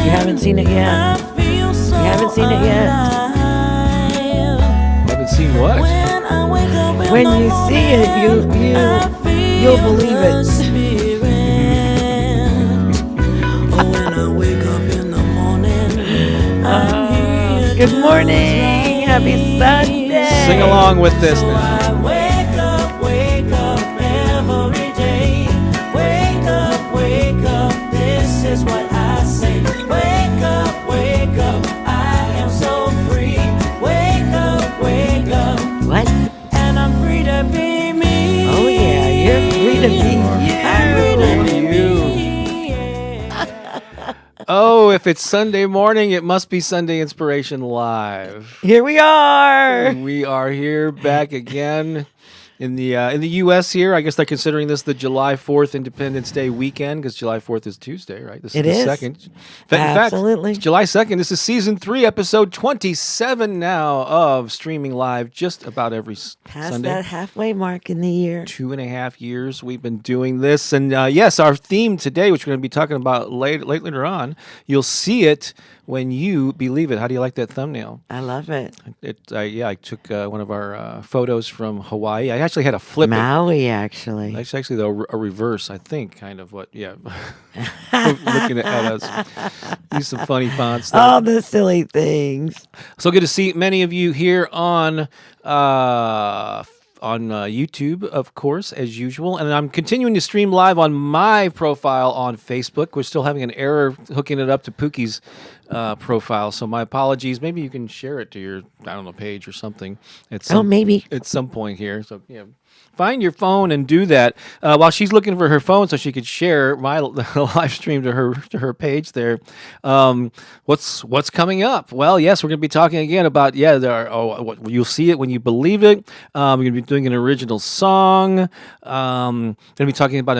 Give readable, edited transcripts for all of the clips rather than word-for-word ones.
You haven't seen it yet. You haven't seen it yet. Haven't seen what? When you see it, you'll believe it. Good morning. Happy Sunday. Sing along with this now. Wake up every day. Wake up, this is what I say. Wake up, I am so free. Wake up. What? And I'm free to be me. Oh yeah, you're free to be you. I'm free to be me. Oh, if it's Sunday morning, it must be Sunday Inspiration Live. Here we are. We are here back again in the U.S. here. I guess they're considering this the July 4th Independence Day weekend because July 4th is Tuesday, right? This It is is. the second. Absolutely. In fact, July 2nd. This is season 3, episode 27 now of streaming live just about every Past Sunday. that halfway mark in the year. 2.5 years we've been doing this. And yes, our theme today, which we're going to be talking about later on, you'll see it when you believe it. How do you like that thumbnail? I love it. I took one of our photos from Hawaii. I actually had to flip it. Maui, actually. It's actually a reverse, I think, kind of what, yeah. Looking at us. Use some funny fonts there. All the silly things. So good to see many of you here on YouTube, of course, as usual. And I'm continuing to stream live on my profile on Facebook. We're still having an error hooking it up to Pooki's profile. So my apologies. Maybe you can share it to your, page or something. Maybe. At some point here. So, yeah. Find your phone and do that while she's looking for her phone so she could share my live stream to her page there. What's coming up? Well, yes, we're going to be talking again about you'll see it when you believe it. We're going to be doing an original song. Going to be talking about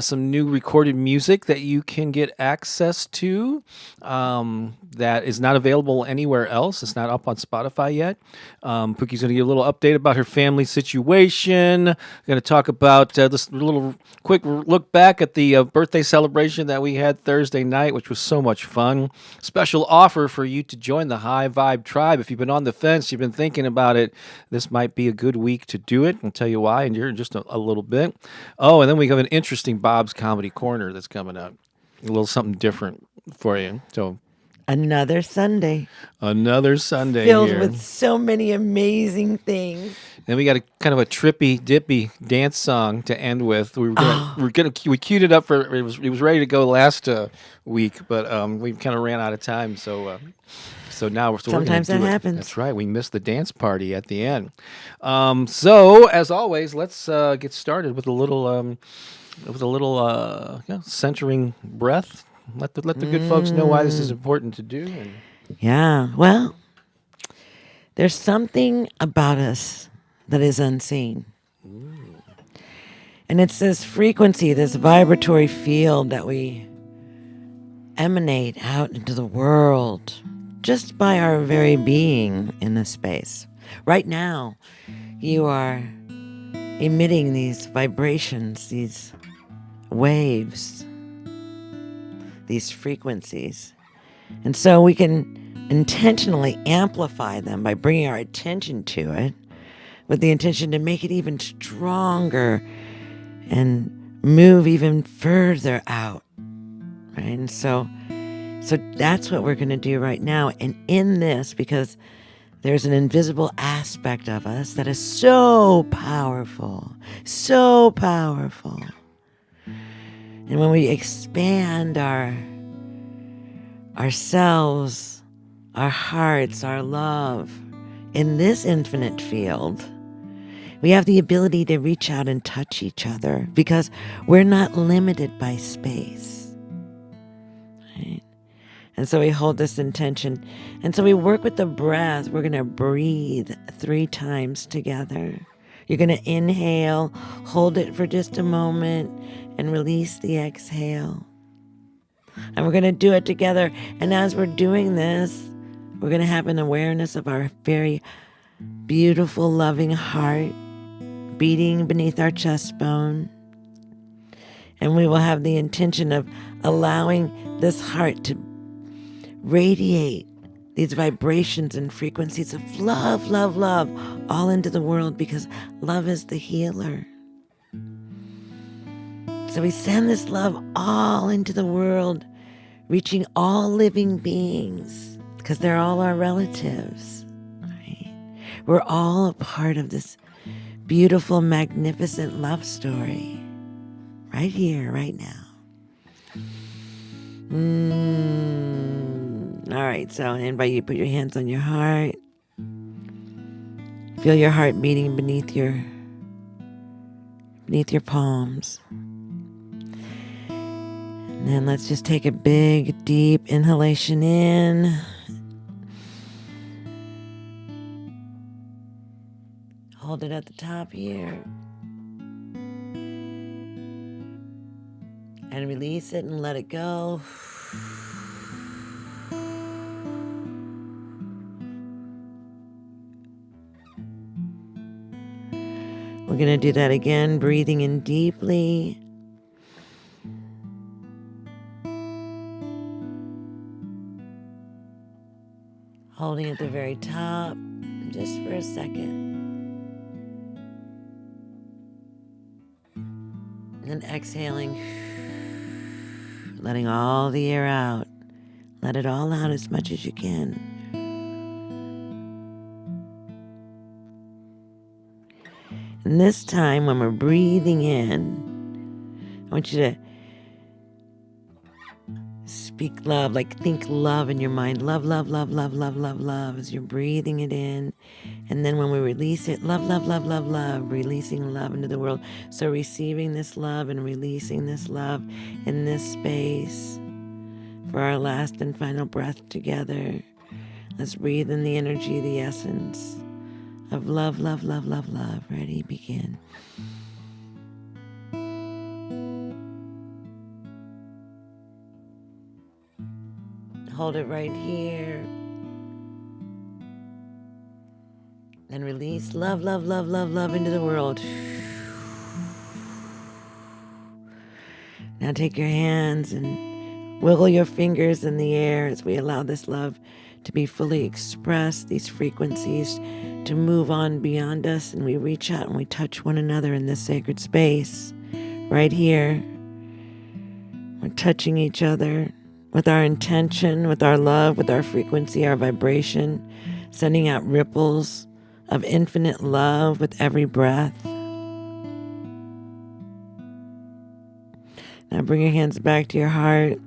some new recorded music that you can get access to. That is not available anywhere else. It's not up on Spotify yet. Pookie's going to give a little update about her family situation. Going to talk about this little quick look back at the birthday celebration that we had Thursday night, which was so much fun. Special offer for you to join the High Vibe Tribe. If you've been on the fence, you've been thinking about it, this might be a good week to do it. I'll tell you why in just a little bit. Oh, and then we have an interesting Bob's Comedy Corner that's coming up. A little something different for you. So Another Sunday. Filled here. With so many amazing things. Then we got a kind of a trippy, dippy dance song to end with. We queued it up for it was ready to go last week, but we kind of ran out of time. So now sometimes that happens. That's right. We missed the dance party at the end. So as always, let's get started with a little centering breath. Let the good folks know why this is important to do. Yeah, well, there's something about us that is unseen. And it's this frequency, this vibratory field that we emanate out into the world just by our very being in this space. Right now, you are emitting these vibrations, these waves, these frequencies. And so we can intentionally amplify them by bringing our attention to it with the intention to make it even stronger and move even further out. Right? And so that's what we're going to do right now. And in this, because there's an invisible aspect of us that is so powerful. And when we expand ourselves, our hearts, our love in this infinite field, we have the ability to reach out and touch each other because we're not limited by space. Right? And so we hold this intention. And so we work with the breath. We're going to breathe 3 times together. You're going to inhale, hold it for just a moment, and release the exhale. And we're going to do it together. And as we're doing this, we're going to have an awareness of our very beautiful, loving heart beating beneath our chest bone. And we will have the intention of allowing this heart to radiate these vibrations and frequencies of love, love, love all into the world, because love is the healer. So we send this love all into the world, reaching all living beings, because they're all our relatives. Right? We're all a part of this beautiful, magnificent love story, right here, right now. All right, so I invite you to put your hands on your heart. Feel your heart beating beneath your palms. And then let's just take a big, deep inhalation in. Hold it at the top here. And release it and let it go. We're going to do that again, breathing in deeply. Holding at the very top, just for a second. And then exhaling, letting all the air out. Let it all out as much as you can. And this time, when we're breathing in, I want you to speak love, like think love in your mind. Love, love, love, love, love, love, love, as you're breathing it in. And then when we release it, love, love, love, love, love, releasing love into the world. So receiving this love and releasing this love in this space for our last and final breath together. Let's breathe in the energy, the essence of love, love, love, love, love. Ready, begin. Hold it right here. And release love, love, love, love, love into the world. Now take your hands and wiggle your fingers in the air as we allow this love to be fully expressed, these frequencies to move on beyond us, and we reach out and we touch one another in this sacred space right here. We're touching each other with our intention, with our love, with our frequency, our vibration, sending out ripples of infinite love with every breath. Now bring your hands back to your heart.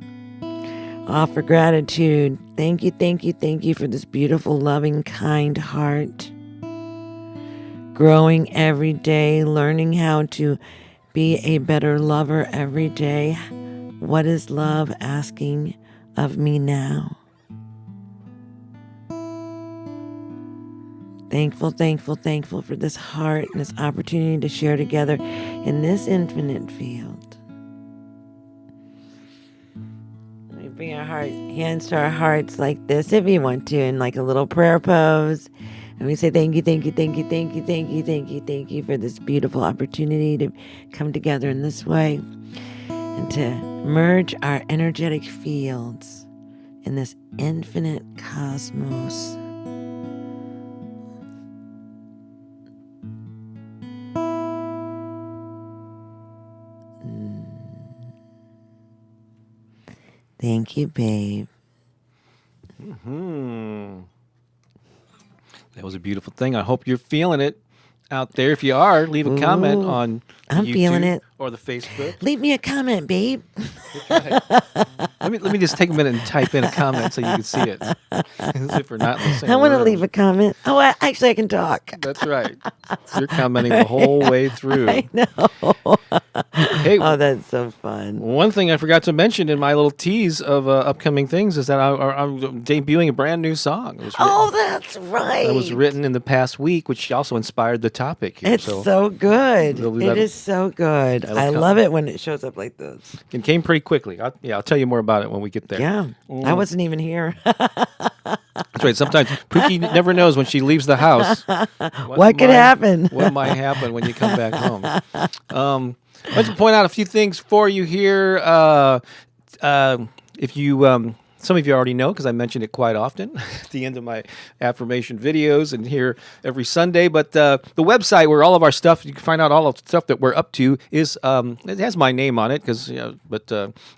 Offer gratitude. Thank you, thank you, thank you for this beautiful, loving, kind heart. Growing every day, learning how to be a better lover every day. What is love asking of me now? Thankful, thankful, thankful for this heart and this opportunity to share together in this infinite field. We bring our hands to our hearts like this, if you want to, in like a little prayer pose. And we say, thank you, thank you, thank you, thank you, thank you, thank you, thank you for this beautiful opportunity to come together in this way and to merge our energetic fields in this infinite cosmos. Thank you, babe. That was a beautiful thing. I hope you're feeling it out there. If you are, leave a comment on I'm YouTube feeling it. or the Facebook. Leave me a comment, babe. Let me just take a minute and type in a comment so you can see it. As if we're not in the same I want to room. leave a comment. Oh, actually, I can talk. That's right. You're commenting the whole way through. I know. Hey, Oh, that's so fun. one thing I forgot to mention in my little tease of upcoming things is that I'm debuting a brand new song. It was written, Oh, that's right. that was written in the past week, which also inspired the topic here. It's so good. It'll be It that- is so good. that'll I come. love it when it shows up like this. It came pretty quickly. I'll tell you more about it when we get there. Yeah. I wasn't even here. That's right. Sometimes Pooki never knows when she leaves the house. What could happen? What might happen when you come back home? Let's point out a few things for you here. If you some of you already know because I mention it quite often at the end of my affirmation videos and here every Sunday. But the website where all of our stuff, you can find out all of the stuff that we're up to is, it has my name on it because, but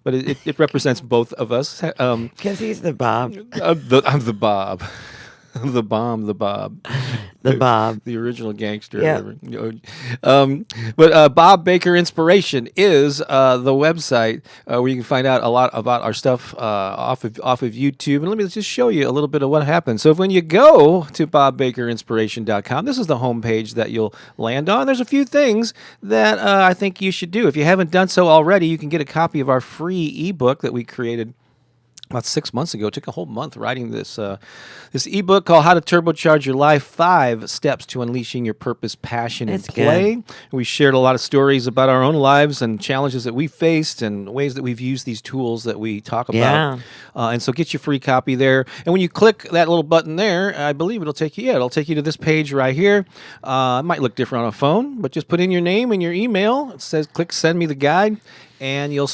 it represents both of us. Because he's the Bob. I'm the Bob. The bomb, the Bob. The Bob. The original gangster. Yeah. But Bob Baker Inspiration is the website where you can find out a lot about our stuff off of YouTube. And let me just show you a little bit of what happens. So when you go to bobbakerinspiration.com, this is the homepage that you'll land on. There's a few things that I think you should do. If you haven't done so already, you can get a copy of our free ebook that we created about 6 months ago. It took a whole month writing this ebook called How to Turbocharge Your Life, 5 Steps to Unleashing Your Purpose, Passion, and Play. Good. We shared a lot of stories about our own lives and challenges that we faced and ways that we've used these tools that we talk about. Yeah. And so get your free copy there. And when you click that little button there, I believe it'll take you to this page right here. It might look different on a phone, but just put in your name and your email. It says click send me the guide. And you'll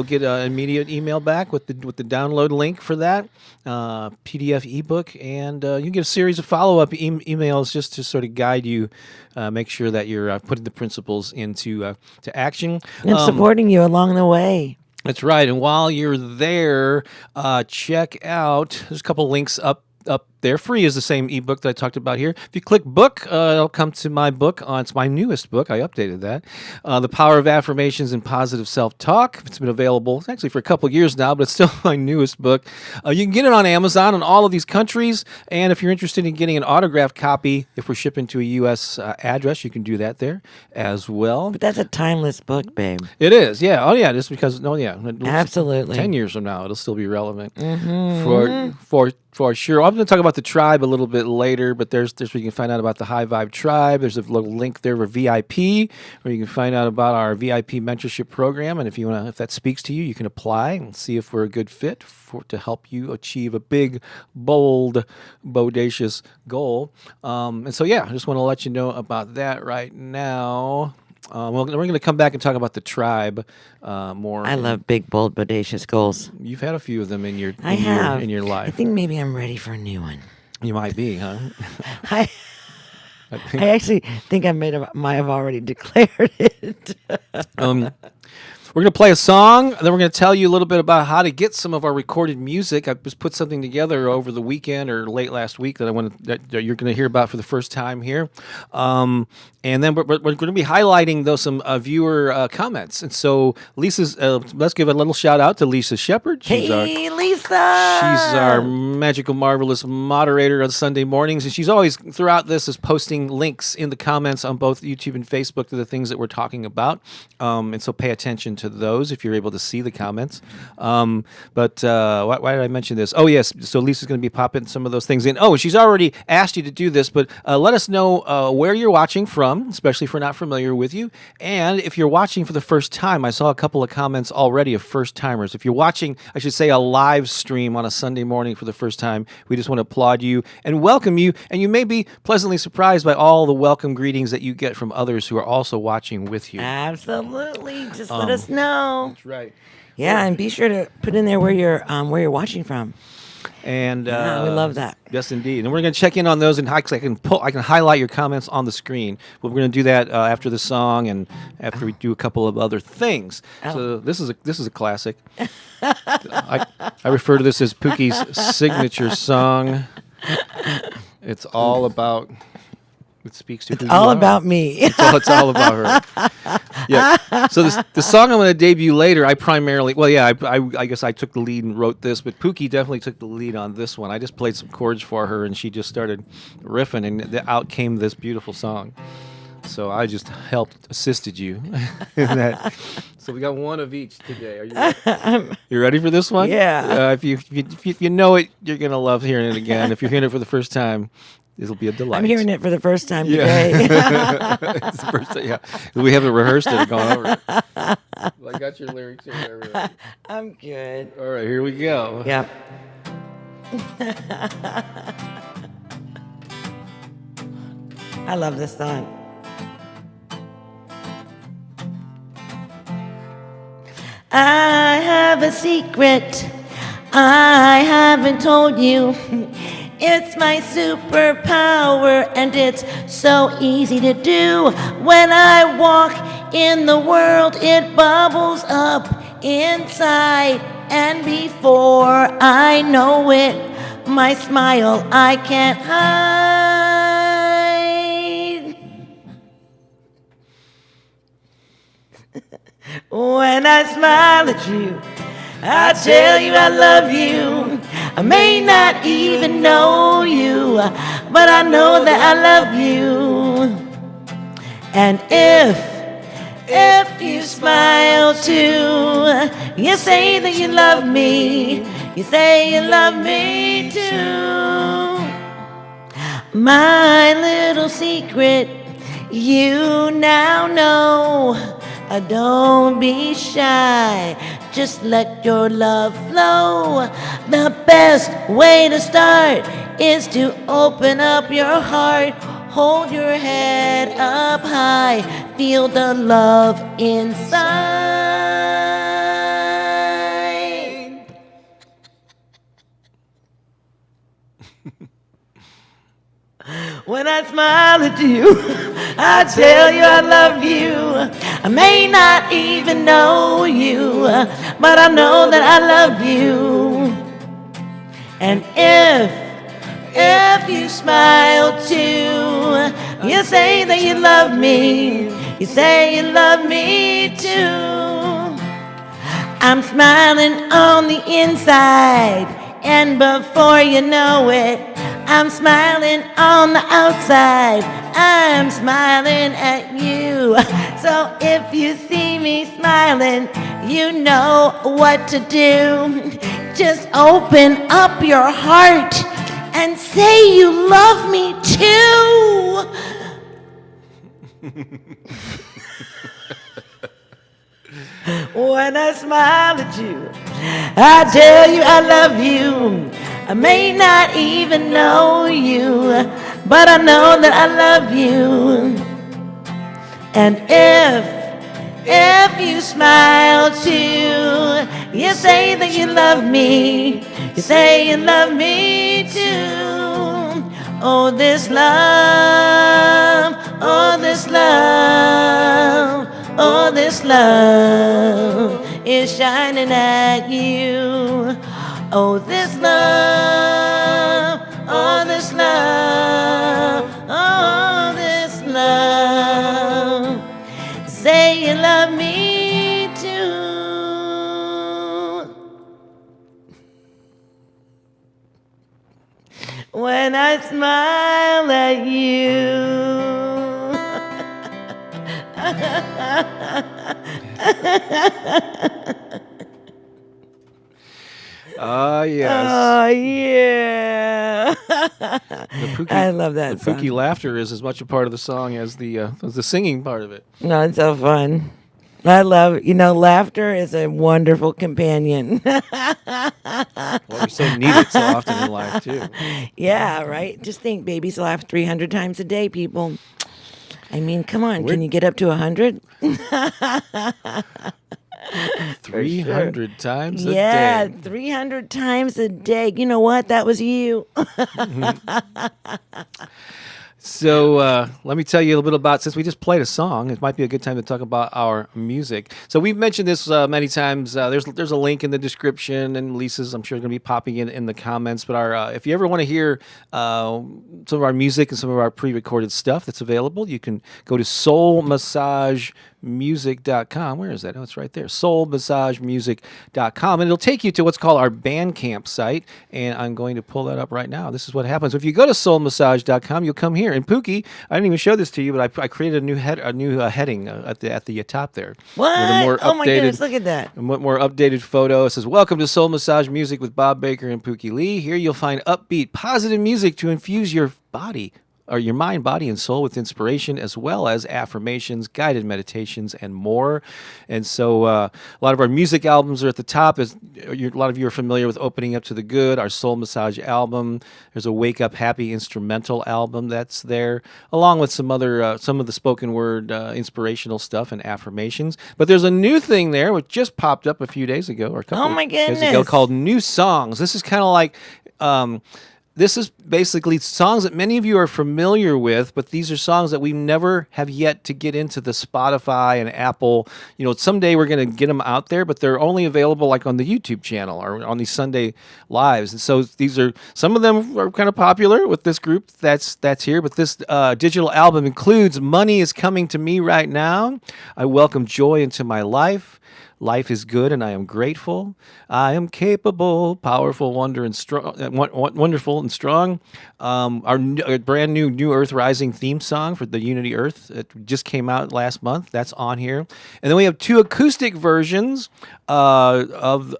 get an immediate email back with the download link for that PDF ebook, and you get a series of follow-up emails just to sort of guide you, make sure that you're putting the principles into to action. And supporting you along the way. That's right. And while you're there, check out, there's a couple links up there. Free is the same ebook that I talked about here. If you click book, it'll come to my book. It's my newest book. I updated that. The Power of Affirmations and Positive Self-Talk. It's been available actually for a couple of years now, but it's still my newest book. You can get it on Amazon in all of these countries. And if you're interested in getting an autographed copy, if we're shipping to a U.S. Address, you can do that there as well. But that's a timeless book, babe. It is, yeah. Oh, yeah. Just because, Absolutely. 10 years from now, it'll still be relevant for sure. I'm going to talk about the tribe a little bit later, but there's where you can find out about the High Vibe Tribe. There's a little link there for VIP, where you can find out about our VIP mentorship program. And if that speaks to you, you can apply and see if we're a good fit to help you achieve a big, bold, bodacious goal. I just want to let you know about that right now. We're going to come back and talk about the tribe more. I love big, bold, bodacious goals. You've had a few of them in your life. I think maybe I'm ready for a new one. You might be, huh? I actually think I might have already declared it. We're going to play a song, and then we're going to tell you a little bit about how to get some of our recorded music. I just put something together over the weekend or late last week that you're going to hear about for the first time here. And then we're going to be highlighting, though, some viewer comments. And so let's give a little shout out to Lisa Shepard. Hey, Lisa! She's our magical, marvelous moderator on Sunday mornings. And she's always, throughout this, is posting links in the comments on both YouTube and Facebook to the things that we're talking about. And so pay attention to those if you're able to see the comments. Why did I mention this? Oh, yes. So Lisa's going to be popping some of those things in. Oh, she's already asked you to do this, but let us know where you're watching from, especially if we're not familiar with you. And if you're watching for the first time, I saw a couple of comments already of first-timers. If you're watching, I should say, a live stream on a Sunday morning for the first time, we just want to applaud you and welcome you. And you may be pleasantly surprised by all the welcome greetings that you get from others who are also watching with you. Absolutely. Just let us know. That's right. Yeah, and be sure to put in there where you're watching from. And we love that. Yes, indeed. And we're going to check in on those, and I can highlight your comments on the screen. But we're going to do that after the song and after we do a couple of other things. Oh. So this is a classic. I refer to this as Pooki's signature song. It's all about. It speaks to. It's all about me. It's all about her. Yeah. So the song I'm going to debut later, I guess I took the lead and wrote this, but Pooki definitely took the lead on this one. I just played some chords for her, and she just started riffing, and out came this beautiful song. So I just assisted you in that. So we got one of each today. Are you ready? You ready for this one? Yeah. If you know it, you're going to love hearing it again. If you're hearing it for the first time, it'll be a delight. I'm hearing it for the first time today. It's the first time, yeah. We haven't rehearsed it or gone over it. I got your lyrics here. I'm good. All right, here we go. Yep. I love this song. I have a secret I haven't told you. It's my superpower, and it's so easy to do. When I walk in the world, it bubbles up inside, and before I know it, my smile I can't hide. When I smile at you, I tell you I love you. I may not even know you, but I know that I love you. And if you smile too, you say that you love me. You say you love me too. My little secret, you now know. Don't be shy, just let your love flow. The best way to start is to open up your heart. Hold your head up high, feel the love inside. When I smile at you, I tell you I love you. I may not even know you, but I know that I love you. And if you smile too, you say that you love me. You say you love me too. I'm smiling on the inside, and before you know it, I'm smiling on the outside. I'm smiling at you. So if you see me smiling, you know what to do. Just open up your heart and say you love me too. When I smile at you, I tell you I love you. I may not even know you, but I know that I love you. And if you smile too, you say that you love me. You say you love me too. Oh, this love, oh, this love, oh, this love is shining at you. Oh, this love, oh, this love, oh, this love. Say you love me too. When I smile at you. Yes. Oh, yeah. I love that The song. Pooki laughter is as much a part of the song as the singing part of it. No, it's so fun. I love, laughter is a wonderful companion. Well, we so need it so often in life, too. Yeah, right? Just think, babies laugh 300 times a day, people. I mean, come on. Can you get up to 100? 300 times a day. Yeah, 300 times a day. You know what? That was you. So let me tell you a little bit about, since we just played a song, it might be a good time to talk about our music. So we've mentioned this many times. There's a link in the description, and Lisa's, I'm sure, going to be popping in the comments. But if you ever want to hear some of our music and some of our pre-recorded stuff that's available, you can go to soulmassagemusic.com. Where is that? Oh, it's right there. soulmassagemusic.com. And it'll take you to what's called our Bandcamp site. And I'm going to pull that up right now. This is what happens. If you go to soulmassage.com, you'll come here. And Pooki, I didn't even show this to you, but I created a new heading at the top there. What? Oh my goodness, look at that. A more updated photo. It says, "Welcome to Soul Massage Music with Bob Baker and Pooki Lee. Here you'll find upbeat, positive music to infuse your body or your mind, body, and soul with inspiration, as well as affirmations, guided meditations, and more. And so a lot of our music albums are at the top. A lot of you are familiar with Opening Up to the Good, our Soul Massage album. There's a Wake Up Happy instrumental album that's there, along with some other, some of the spoken word inspirational stuff and affirmations. But there's a new thing there, which just popped up a few days ago, or a couple Oh my days ago, goodness. called New Songs. This is kind of like... this is basically songs that many of you are familiar with, but these are songs that we never have yet to get into the Spotify and Apple. You know, someday we're going to get them out there, but they're only available like on the YouTube channel or on these Sunday lives. And so these are, some of them are kind of popular with this group that's here, but this digital album includes Money Is Coming to Me Right Now. I Welcome Joy Into My Life. Life is good and I am grateful. I am capable, powerful, wonderful and strong. Our brand new Earth Rising theme song for the Unity Earth. It just came out last month. That's on here. And then we have 2 acoustic versions of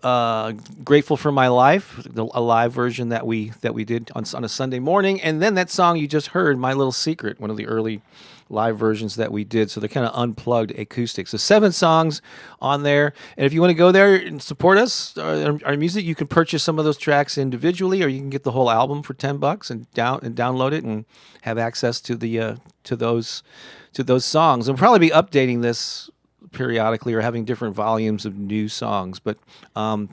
Grateful for My Life, a live version that we did on a Sunday morning. And then that song you just heard, My Little Secret, one of the early live versions that we did. So they're kind of unplugged acoustics. So 7 songs on there. And if you want to go there and support us, our music, you can purchase some of those tracks individually, or you can get the whole album for $10 and download it and have access to the to those songs. And we'll probably be updating this periodically or having different volumes of new songs, but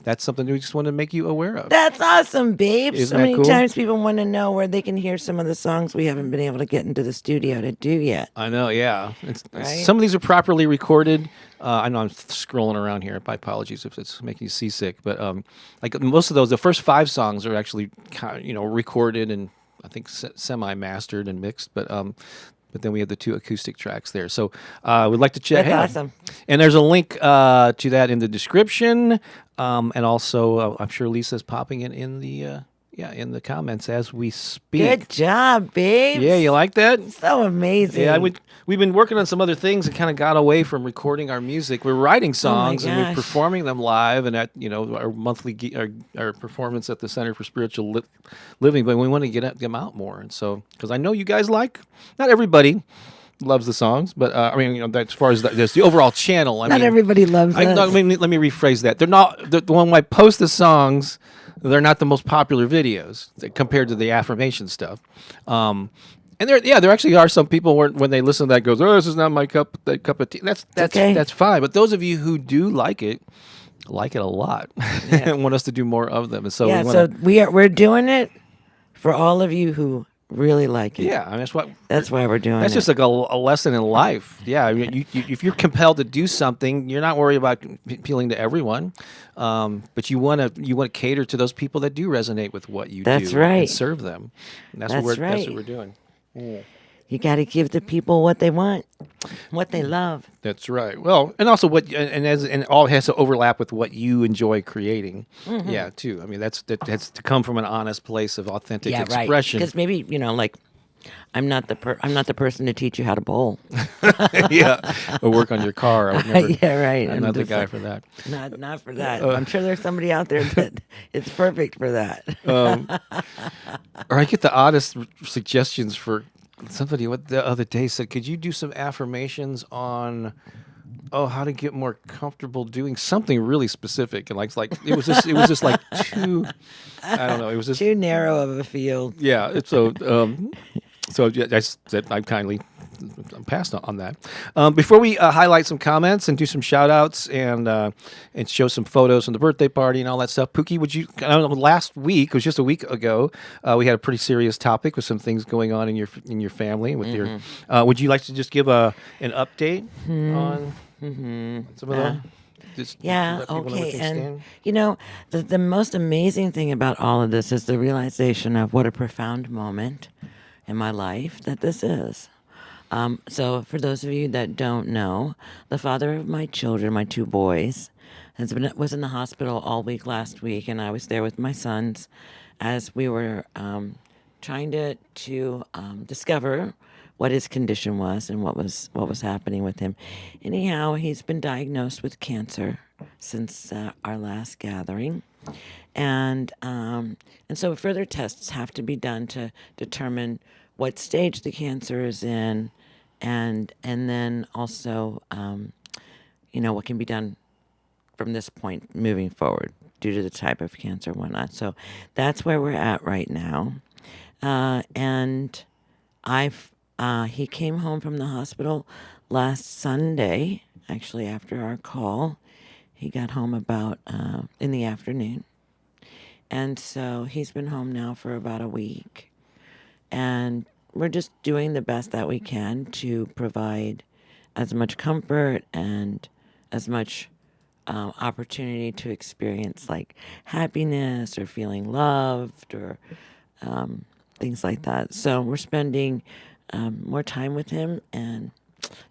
that's something we just want to make you aware of. That's awesome, babe. Isn't So that many cool? times people want to know where they can hear some of the songs we haven't been able to get into the studio to do yet. I know, yeah. Right? Some of these are properly recorded. I know I'm scrolling around here. My apologies if it's making you seasick, but like most of those, the first 5 songs are actually kind of, recorded and I think semi-mastered and mixed, but then we have the 2 acoustic tracks there. So we'd like to check. That's awesome. And there's a link to that in the description, and also I'm sure Lisa's popping it in the comments as we speak. Good job, babe. Yeah, you like that? So amazing. Yeah, we've been working on some other things and kind of got away from recording our music. We're writing songs and we're gosh. performing them live and at our monthly our performance at the Center for Spiritual Living. But we want to get them out more, and so because I know you guys not everybody loves the songs, but as far as there's the overall channel. Not everybody loves us. Let me rephrase that. They're not the when I post the songs. They're not the most popular videos compared to the affirmation stuff. And there actually are some people when they listen to that goes, oh, this is not my cup of tea. That's okay. That's fine. But those of you who do like it a lot and want us to do more of them. And so we're doing it for all of you who really like it. Yeah, I mean, that's why we're doing it. That's just like a lesson in life. Yeah, if you're compelled to do something, you're not worried about appealing to everyone, but you want to cater to those people that do resonate with what you do. That's right. And serve them. And that's what we're doing. Yeah. You got to give the people what they want, what they love. That's right. Well, and also and all has to overlap with what you enjoy creating. Mm-hmm. Yeah, too. I mean, that has to come from an honest place of authentic expression. Because maybe like I'm not the person to teach you how to bowl. Yeah, or work on your car. I would never, yeah, right. I'm not the guy for that. Not for that. I'm sure there's somebody out there that it's perfect for that. Or I get the oddest suggestions for. Somebody the other day said, could you do some affirmations on how to get more comfortable doing something really specific? And like it was just like too, I don't know, it was just too narrow of a field. Yeah. So I said I kindly passed on that. Before we highlight some comments and do some shout outs and show some photos from the birthday party and all that stuff, Pooki, last week, it was just a week ago, we had a pretty serious topic with some things going on in your family with your. Would you like to just give an update on some of that? Okay. And the most amazing thing about all of this is the realization of what a profound moment in my life that this is. So for those of you that don't know, the father of my children, my 2 boys, was in the hospital all week last week, and I was there with my sons as we were trying to discover what his condition was and what was happening with him. Anyhow, he's been diagnosed with cancer since our last gathering, and so further tests have to be done to determine what stage the cancer is in, and then also what can be done from this point moving forward due to the type of cancer and whatnot. So that's where we're at right now. And he came home from the hospital last Sunday, actually after our call. He got home about in the afternoon. And so he's been home now for about a week. And we're just doing the best that we can to provide as much comfort and as much opportunity to experience like happiness or feeling loved or things like that. So we're spending more time with him, and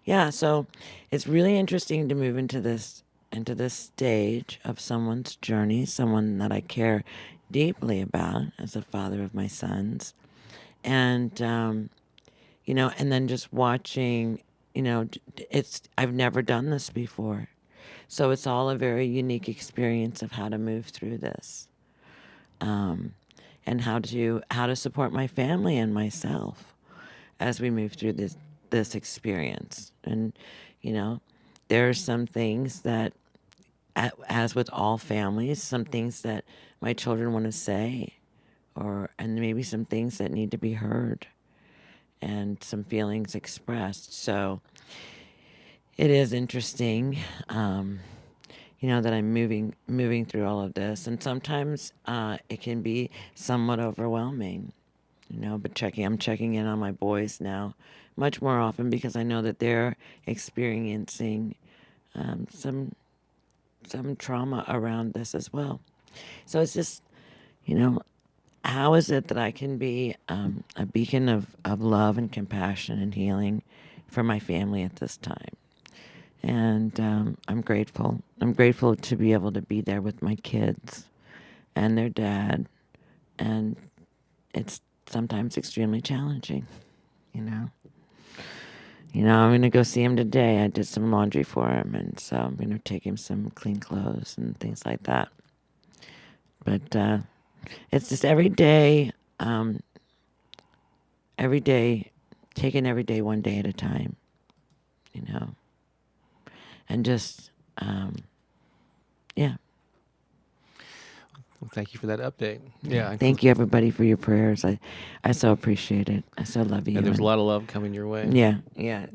yeah, so it's really interesting to move into this stage of someone's journey, someone that I care deeply about as a father of my sons, and and then just watching, I've never done this before. So it's all a very unique experience of how to move through this, and how to support my family and myself as we move through this experience. And there are some things that, as with all families, some things that my children want to say, and maybe some things that need to be heard, and some feelings expressed. So it is interesting, that I'm moving through all of this, and sometimes it can be somewhat overwhelming, But I'm checking in on my boys now much more often because I know that they're experiencing some trauma around this as well. So it's just, how is it that I can be a beacon of love and compassion and healing for my family at this time? And I'm grateful. I'm grateful to be able to be there with my kids and their dad. And it's sometimes extremely challenging, I'm going to go see him today. I did some laundry for him, and so I'm going to take him some clean clothes and things like that. But it's just every day, taking every day one day at a time, and just, yeah. Well, thank you for that update. Yeah. Thank you, everybody, for your prayers. I so appreciate it. I so love you. And there's a lot of love coming your way. Yeah, yeah.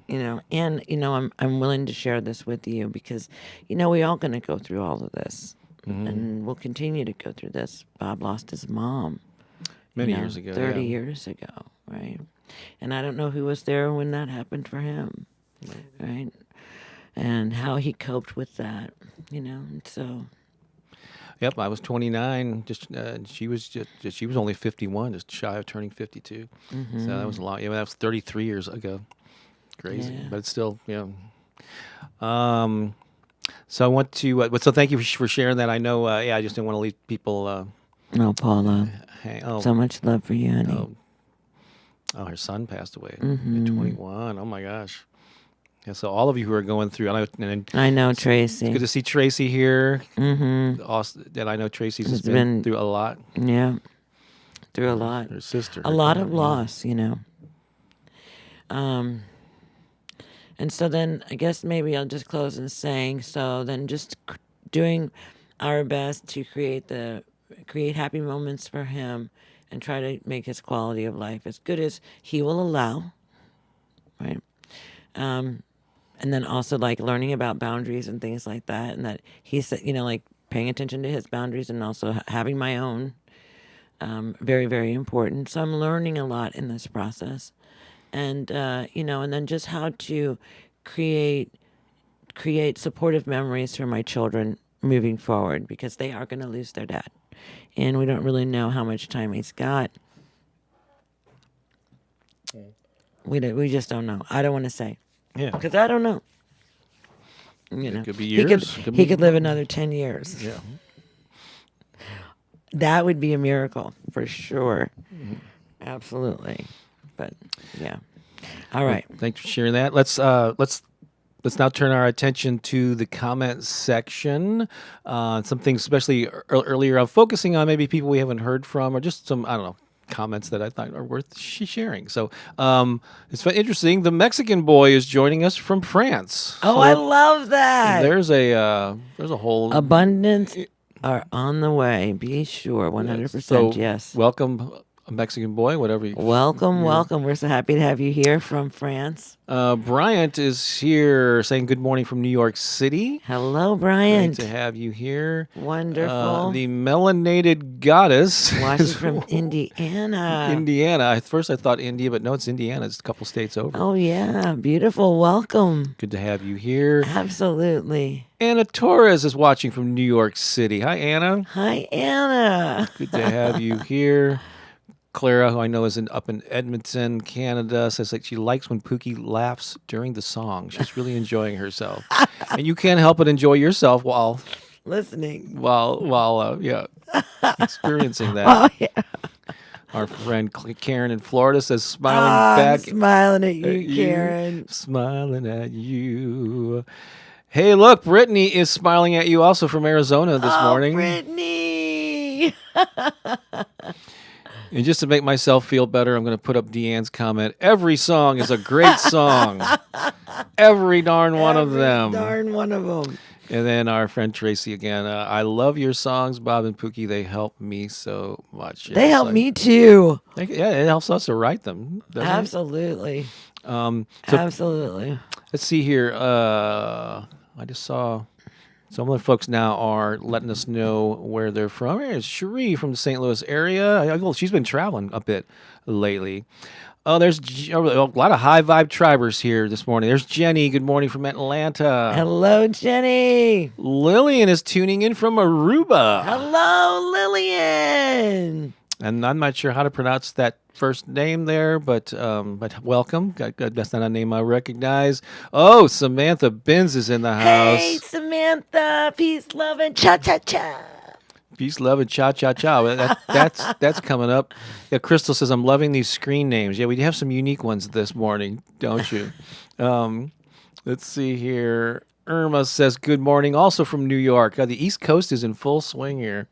I'm willing to share this with you because, we're all going to go through all of this. Mm-hmm. And we'll continue to go through this. Bob lost his mom. Many years ago. 30 years ago, right? And I don't know who was there when that happened for him, right? And how he coped with that, and so... Yep, I was 29. She was only 51, just shy of turning 52. Mm-hmm. So that was a lot. Yeah, that was 33 years ago. Crazy, but it's still, So I want to. So thank you for sharing that. I know. I just didn't want to leave people. Paula. So much love for you, honey. Oh, her son passed away at 21. Oh my gosh. Yeah, so all of you who are going through, I know Tracy. It's good to see Tracy here. Mm-hmm. And I know Tracy's just been through a lot. Yeah, through a lot. Her sister. A lot of loss, And so then I guess maybe I'll just close in saying, so then just doing our best to create happy moments for him and try to make his quality of life as good as he will allow, right? And then also like learning about boundaries and things like that, and that he's, like paying attention to his boundaries and also having my own, very, very important. So I'm learning a lot in this process, and and then just how to create supportive memories for my children moving forward, because they are going to lose their dad, and we don't really know how much time he's got. We just don't know. I don't want to say. Yeah. Because I don't know. It could be years. He could live another 10 years. Yeah. That would be a miracle for sure. Mm-hmm. Absolutely. But yeah. All right. Well, thanks for sharing that. Let's now turn our attention to the comments section. Some things, especially earlier, focusing on maybe people we haven't heard from, or just some, I don't know, comments that I thought are worth sharing. So it's interesting. The Mexican boy is joining us from France. Oh, So I love that. there's a whole Abundance are on the way. Be sure, 100%. So yes. welcome, a Mexican boy, whatever. Welcome. We're so happy to have you here from France. Bryant is here saying good morning from New York City. Hello, Bryant. Great to have you here. Wonderful. The melanated goddess. Watching from Indiana. Indiana. At first I thought India, but no, it's Indiana. It's a couple states over. Oh, yeah. Beautiful. Welcome. Good to have you here. Absolutely. Anna Torres is watching from New York City. Hi, Anna. Hi, Anna. Good to have you here. Clara, who I know is up in Edmonton, Canada, says that she likes when Pooki laughs during the song. She's really enjoying herself. And you can't help but enjoy yourself while experiencing that. Oh, yeah. Our friend Karen in Florida says, smiling I'm back. smiling at you, Karen. Smiling at you. Hey, look, Brittany is smiling at you also from Arizona this morning. Brittany. And just to make myself feel better, I'm going to put up Deanne's comment. Every song is a great song. Every darn one of them. Darn one of them. And then our friend Tracy again. I love your songs, Bob and Pooki. They help me so much. They help me too. Yeah, it helps us to write them. Absolutely. Absolutely. Let's see here. I just saw some of the folks now are letting us know where they're from. Here's Cherie from the St. Louis area. Well, she's been traveling a bit lately. Oh, there's a lot of high vibe tribers here this morning. There's Jenny. Good morning from Atlanta. Hello, Jenny. Lillian is tuning in from Aruba. Hello, Lillian. And I'm not sure how to pronounce that first name there, but welcome. That's not a name I recognize. Oh, Samantha Benz is in the house. Hey, Samantha. Peace, love, and cha-cha-cha. Peace, love, and cha-cha-cha. That's coming up. Yeah, Crystal says, I'm loving these screen names. Yeah, we have some unique ones this morning, don't you? Let's see here. Irma says, good morning, also from New York. The East Coast is in full swing here.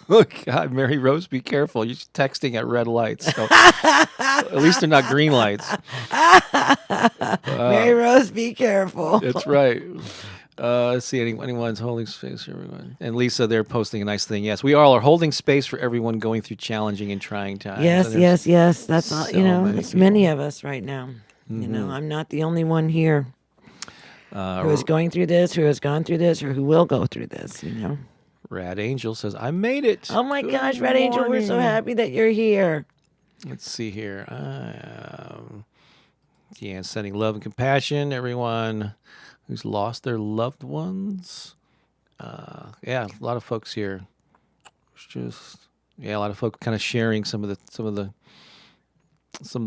Oh, God, Mary Rose, be careful. You're texting at red lights. So at least they're not green lights. Mary Rose, be careful. That's right. Let's see, anyone's holding space for everyone. And Lisa, they're posting a nice thing. Yes, we all are holding space for everyone going through challenging and trying times. Yes. That's all. so It's many of us right now. Mm-hmm. I'm not the only one here who is going through this, who has gone through this, or who will go through this. Rad Angel says, I made it. Oh my Good gosh, Red Angel, we're so morning. happy that you're here. Let's see here. Sending love and compassion, everyone who's lost their loved ones. A lot of folks here. A lot of folks kind of sharing some of the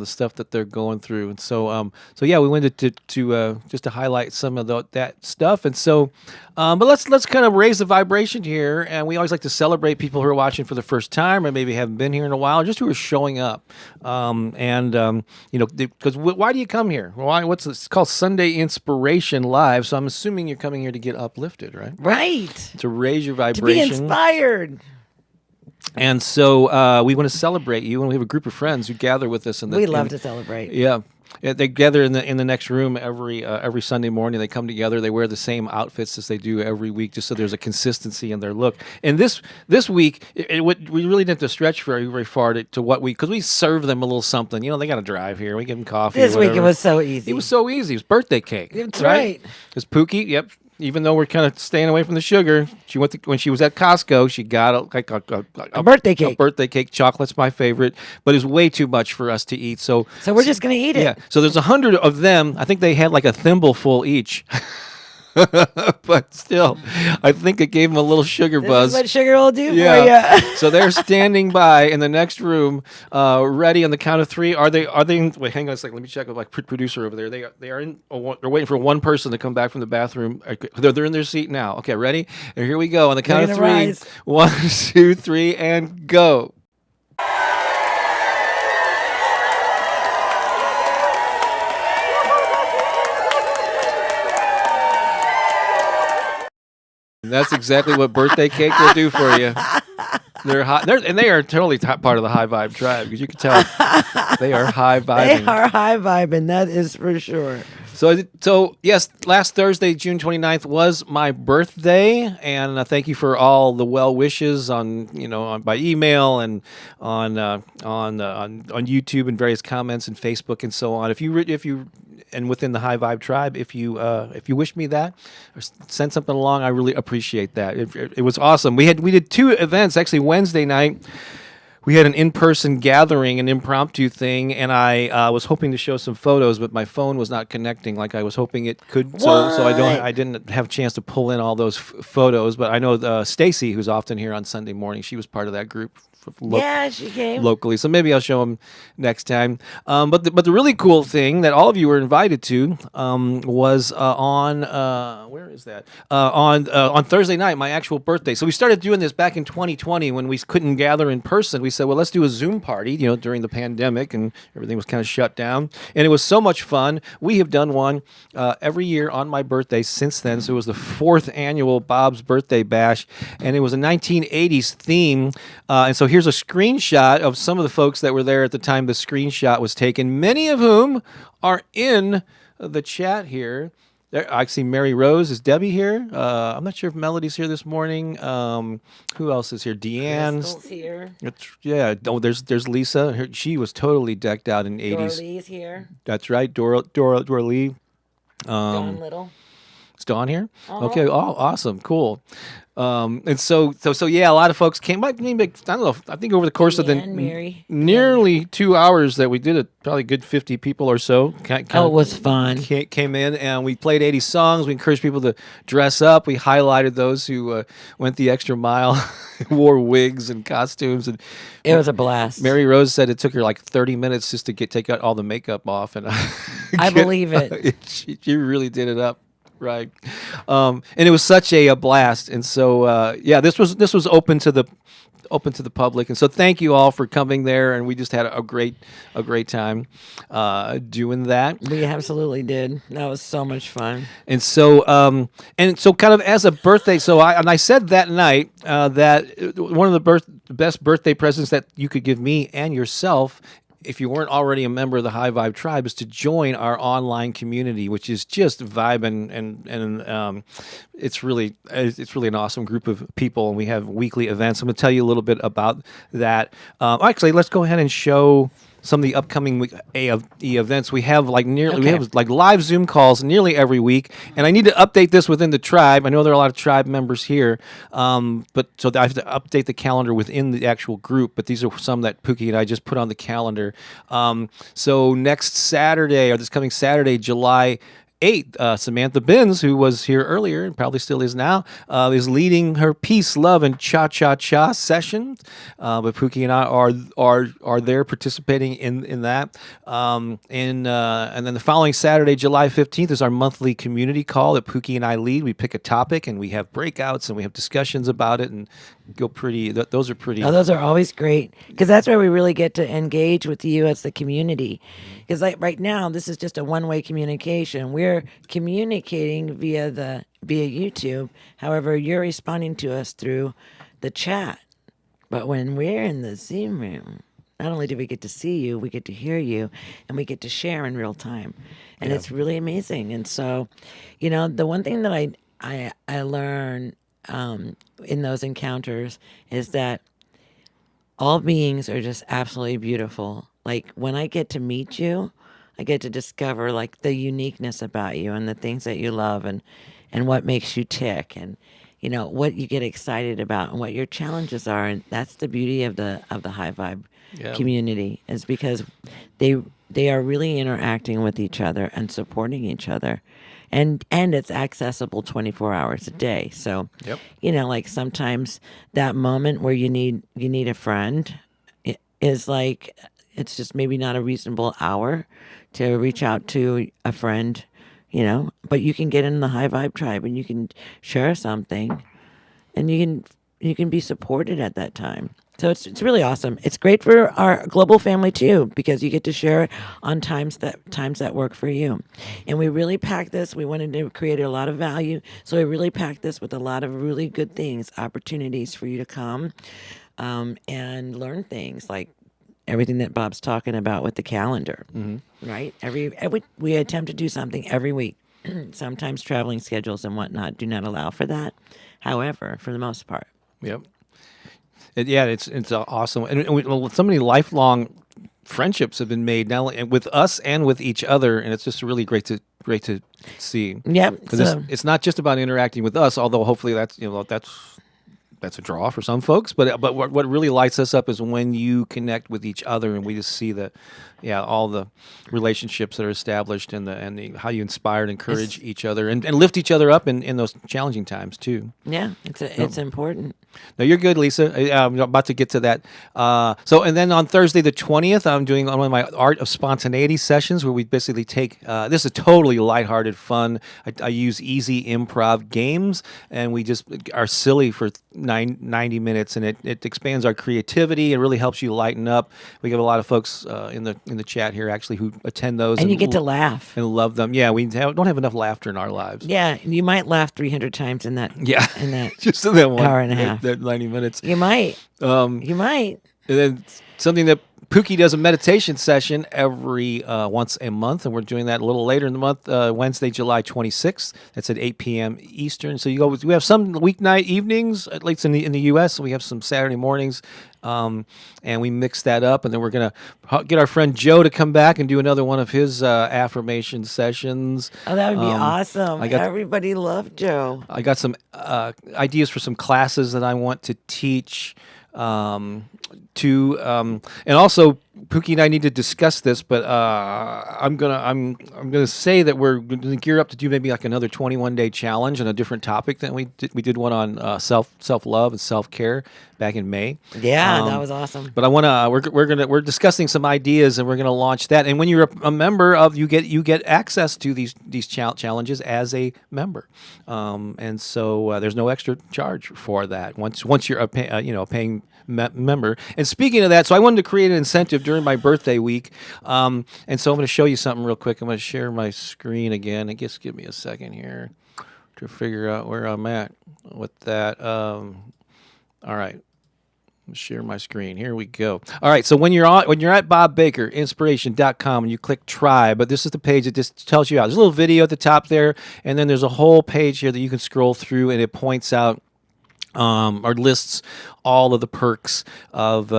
stuff that they're going through, and so we wanted to just to highlight some of that stuff, and so, but let's kind of raise the vibration here, and we always like to celebrate people who are watching for the first time, or maybe haven't been here in a while, or just who are showing up, because why do you come here? Why? It's called Sunday Inspiration Live, so I'm assuming you're coming here to get uplifted, right? Right. To raise your To be vibration, inspired. and so we want to celebrate you, and we have a group of friends who gather with us. We love to celebrate. Yeah, they gather in the next room every Sunday morning. They come together. They wear the same outfits as they do every week, just so there's a consistency in their look. And this week, we really didn't have to stretch very far to what because we serve them a little something. They got to drive here. We give them coffee. This or week whatever. it was so easy. It was so easy. It was birthday cake. That's right. It's Pooki. Yep. Even though we're kind of staying away from the sugar, she when she was at Costco, she got a birthday cake. A birthday cake. Chocolate's my favorite, but it's way too much for us to eat. So we're just gonna eat it. Yeah. So there's 100 of them. I think they had like a thimble full each. But still, I think it gave them a little sugar buzz. This is what sugar will do for you. So they're standing by in the next room, ready on the count of three. Are they? Wait, hang on a second. Let me check with my producer over there. They're waiting for one person to come back from the bathroom. They're in their seat now. Okay, ready? And here we go on the count of three. Rise. 1, 2, 3, and go. And that's exactly what birthday cake will do for you. They're high, and they are totally part of the high vibe tribe because you can tell they are high vibing. They are high vibing, that is for sure. So yes, last Thursday, June 29th, was my birthday, and thank you for all the well wishes by email and on YouTube and various comments and Facebook and so on. If you and within the High Vibe tribe, if you wish me that or send something along, I really appreciate that. It was awesome. We did 2 events actually. Wednesday night, we had an in-person gathering, an impromptu thing, and I was hoping to show some photos, but my phone was not connecting like I was hoping it could. So I didn't have a chance to pull in all those photos. But I know Stacy, who's often here on Sunday morning, she was part of that group. Yeah, she came locally, so maybe I'll show them next time. But the really cool thing that all of you were invited to was on where is that on Thursday night, my actual birthday. So we started doing this back in 2020 when we couldn't gather in person. We said, well, let's do a Zoom party, during the pandemic and everything was kind of shut down, and it was so much fun. We have done one every year on my birthday since then. So it was the 4th annual Bob's Birthday Bash, and it was a 1980s theme, and so here's a screenshot of some of the folks that were there at the time the screenshot was taken, many of whom are in the chat here. I see Mary Rose. Is Debbie here? I'm not sure if Melody's here this morning. Who else is here? Deanne's here. Oh, there's Lisa. She was totally decked out in 80s. Dora Lee's here. That's right. Dora Lee. Dawn Little. Is Dawn here? Okay. Oh, awesome. Cool. And so yeah, a lot of folks came. Maybe, I don't know. I think over the course of the nearly 2 hours that we did it, probably a good 50 people or so. It was fun. Came in and we played 80 songs. We encouraged people to dress up. We highlighted those who went the extra mile, wore wigs and costumes, and it was a blast. Mary Rose said it took her like 30 minutes just to take out all the makeup off, and I believe it. She really did it up. Right, and it was such a blast, and so this was open to the public, and so thank you all for coming there, and we just had a great time doing that. We absolutely did. That was so much fun. And so kind of as a birthday, I said that night that one of the best birthday presents that you could give me and yourself, if you weren't already a member of the High Vibe Tribe, is to join our online community, which is just vibing, and it's really an awesome group of people, and we have weekly events. I'm going to tell you a little bit about that. Actually, let's go ahead and show some of the upcoming events. We have live Zoom calls nearly every week, and I need to update this within the tribe. I know there are a lot of tribe members here, but so I have to update the calendar within the actual group. But these are some that Pooki and I just put on the calendar. So next Saturday, or this coming Saturday, July 8th, Samantha Binns, who was here earlier and probably still is now, is leading her Peace, Love, and Cha-Cha-Cha session. But Pooki and I are there participating in that. And then the following Saturday, July 15th, is our monthly community call that Pooki and I lead. We pick a topic and we have breakouts and we have discussions about it, and go pretty. Those are pretty. Oh, those are always great, because that's where we really get to engage with you as the community. Because right now, this is just a one-way communication. We're communicating via YouTube. However, you're responding to us through the chat. But when we're in the Zoom room, not only do we get to see you, we get to hear you, and we get to share in real time. And it's really amazing. And so, the one thing that I learn in those encounters is that all beings are just absolutely beautiful. Like, when I get to meet you, I get to discover like the uniqueness about you and the things that you love, and what makes you tick, and what you get excited about, and what your challenges are. And that's the beauty of the High Vibe community, is because they are really interacting with each other and supporting each other. And it's accessible 24 hours a day. So, like sometimes that moment where you need a friend is like, it's just maybe not a reasonable hour to reach out to a friend, but you can get in the High Vibe Tribe and you can share something, and you can be supported at that time. So it's really awesome. It's great for our global family too, because you get to share it on times that work for you. And we really packed this. We wanted to create a lot of value, so we really packed this with a lot of really good things, opportunities for you to come. and learn things like everything that Bob's talking about with the calendar, right? Every we attempt to do something every week. Sometimes traveling schedules and whatnot do not allow for that. However, for the most part, Yep. It's awesome, and so many lifelong friendships have been made now with us and with each other, and it's just really great to see. yep. Because So, it's not just about interacting with us, although hopefully that's a draw for some folks. But what really lights us up is when you connect with each other, and we just see all the relationships that are established, and the how you inspire and encourage each other, and lift each other up in those challenging times too. yeah, it's important. No, you're good, Lisa. I'm about to get to that. And then on Thursday the 20th, I'm doing one of my Art of Spontaneity sessions where we basically take, this is totally lighthearted fun. I use easy improv games, and we just are silly for 90 minutes, and it expands our creativity. It really helps you lighten up. We have a lot of folks in the chat here actually who attend those. And you get to laugh. and love them. Yeah, we don't have enough laughter in our lives. Yeah, you might laugh 300 times in that. Yeah. in that Just in that 1 hour and a half. that 90 minutes. You might. Um, You might. And then something that Pooki does a meditation session every once a month, and we're doing that a little later in the month, Wednesday, July 26th. That's at 8 p.m. Eastern. So we have some weeknight evenings, at least in the U.S. We have some Saturday mornings, and we mix that up. And then we're gonna get our friend Joe to come back and do another one of his affirmation sessions. Oh, that would be awesome. I got- Everybody loved Joe. I got some ideas for some classes that I want to teach. And also Pooki and I need to discuss this, but I'm gonna say that we're gonna gear up to do maybe like another 21-day challenge on a different topic than we did. We did one on self-love and self-care back in May. Yeah, that was awesome. But I want to we're discussing some ideas, and we're going to launch that. And when you're a member of, you get access to these challenges as a member, and so there's no extra charge for that once you're a paying member. And speaking of that, so I wanted to create an incentive during my birthday week, and so I'm going to show you something real quick. I'm going to share my screen again. I guess give me a second here to figure out where I'm at with that. All right. Share my screen. Here we go. All right. So when you're at Bob Baker, inspiration.com, and you click try, but this is the page that just tells you out. There's a little video at the top there, and then there's a whole page here that you can scroll through, and it points out or lists all of the perks of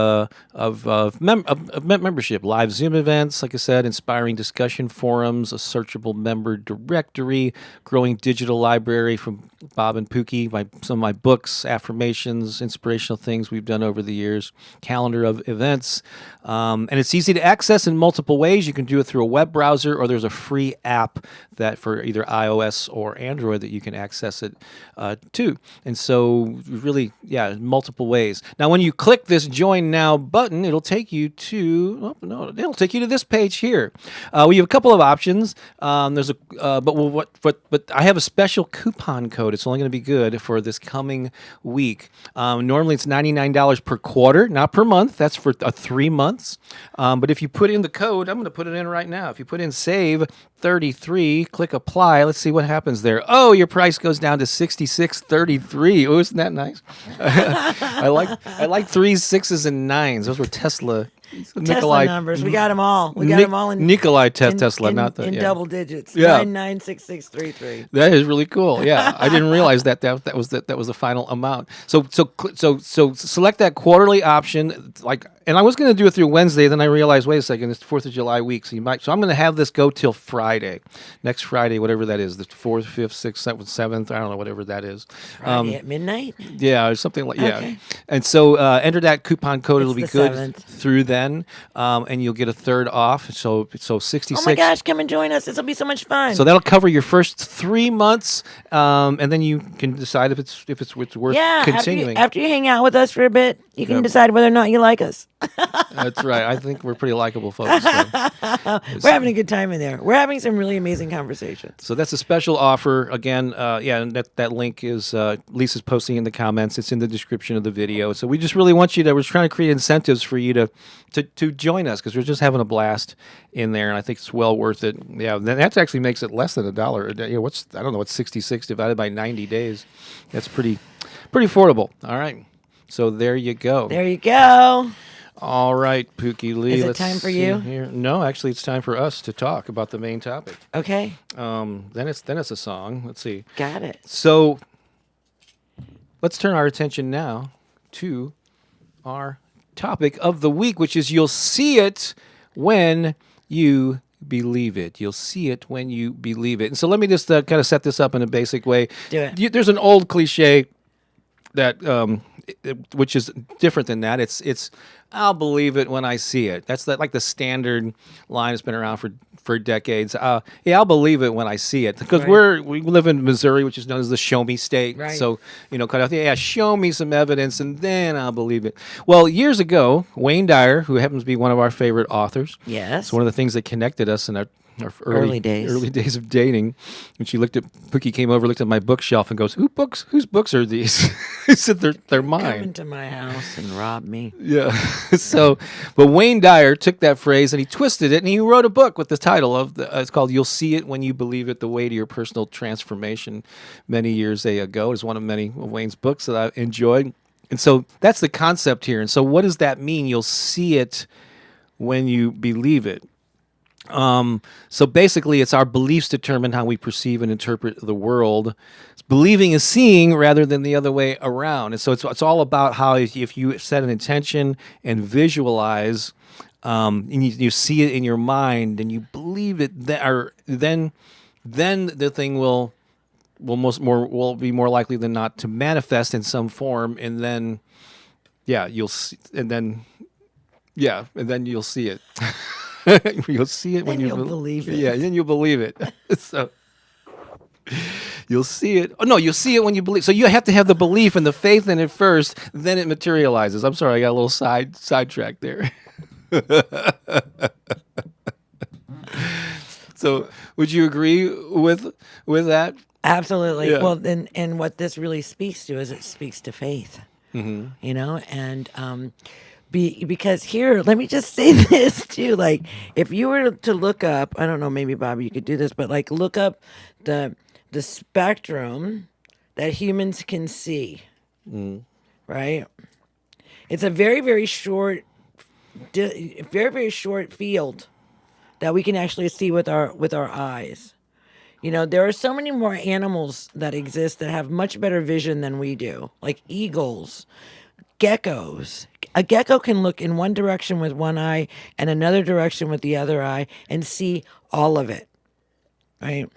membership, live Zoom events, like I said, inspiring discussion forums, a searchable member directory, growing digital library from Bob and Pooki, some of my books, affirmations, inspirational things we've done over the years, calendar of events, and it's easy to access in multiple ways. You can do it through a web browser, or there's a free app that for either iOS or Android that you can access it too. And so really, multiple ways. Now, when you click this Join Now button, it'll take you to this page here. We have a couple of options. There's but I have a special coupon code. It's only going to be good for this coming week. Normally, it's $99 per quarter, not per month. That's for 3 months. But if you put in the code, I'm going to put it in right now. If you put in save 33, click apply. Let's see what happens there. Oh, your price goes down to $66.33. Oh, isn't that nice? I like 3s, 6s, and 9s. Those were Tesla numbers. We got them all. We got them all in Nikolai Tesla, not the double digits. Yeah. 996633. That is really cool. Yeah, I didn't realize that was the final amount. So select that quarterly option. And I was going to do it through Wednesday. Then I realized, wait a second, it's 4th of July week, so I'm going to have this go till Friday, next Friday, whatever that is, the 4th, 5th, 6th, 7th. I don't know, whatever that is. Friday at midnight. Yeah, or something like Okay. And so enter that coupon code. It'll be It's good the 7th. through then, and you'll get a third off. So 66. Oh my gosh, come and join us. This will be so much fun. So that'll cover your first 3 months, and then you can decide if it's worth continuing. After you hang out with us for a bit, you can decide whether or not you like us. That's right. I think we're pretty likable folks. So. We're having a good time in there. We're having some really amazing conversations. So that's a special offer. Again, and that link is Lisa's posting in the comments. It's in the description of the video. So we just really want we're trying to create incentives for you to join us, because we're just having a blast in there, and I think it's well worth it. Yeah, that actually makes it less than $1. What's 66 divided by 90 days? That's pretty affordable. All right. So there you go. There you go. All right, Pooki Lee. Is it let's time for see you? Here. No, actually, it's time for us to talk about the main topic. Okay. Then it's a song. Let's see. Got it. So let's turn our attention now to our topic of the week, which is you'll see it when you believe it. You'll see it when you believe it. And so let me just kind of set this up in a basic way. Do it. There's an old cliche that which is different than that. It's I'll believe it when I see it. That's like the standard line that's been around for decades. Yeah, I'll believe it when I see it, because Right. we live in Missouri, which is known as the show me state. Right. So kind of yeah, show me some evidence and then I'll believe it. Well, years ago, Wayne Dyer, who happens to be one of our favorite authors, Yes. it's one of the things that connected us in our Early days of dating. And she Pookie came over, looked at my bookshelf, and goes, "Whose books are these?" I said, "They're Come mine." into my house and rob me. Yeah. So, but Wayne Dyer took that phrase and he twisted it, and he wrote a book with the title of it's called "You'll See It When You Believe It: The Way to Your Personal Transformation." Many years ago, it's one of many of Wayne's books that I enjoyed. And so that's the concept here. And so, what does that mean? You'll see it when you believe it. So basically, it's our beliefs determine how we perceive and interpret the world. Believing is seeing rather than the other way around. And so it's all about how if you set an intention and visualize, and you see it in your mind and you believe it, then the thing will be more likely than not to manifest in some form, and then you'll see, and then you'll see it. You'll see it when Then you you'll believe it. Yeah, then you'll believe it. So you'll see it. Oh no, you'll see it when you believe. So you have to have the belief and the faith in it first, then it materializes. I'm sorry, I got a little sidetracked there. So would you agree with that? Absolutely. Yeah. Well, and what this really speaks to is it speaks to faith. And because here, let me just say this too. Like, if you were to look up, I don't know, maybe Bob, you could do this, but like look up the spectrum that humans can see. Right? It's a very, very short, very, very short field that we can actually see with our eyes. There are so many more animals that exist that have much better vision than we do, like eagles, geckos. A gecko can look in one direction with one eye and another direction with the other eye and see all of it, right?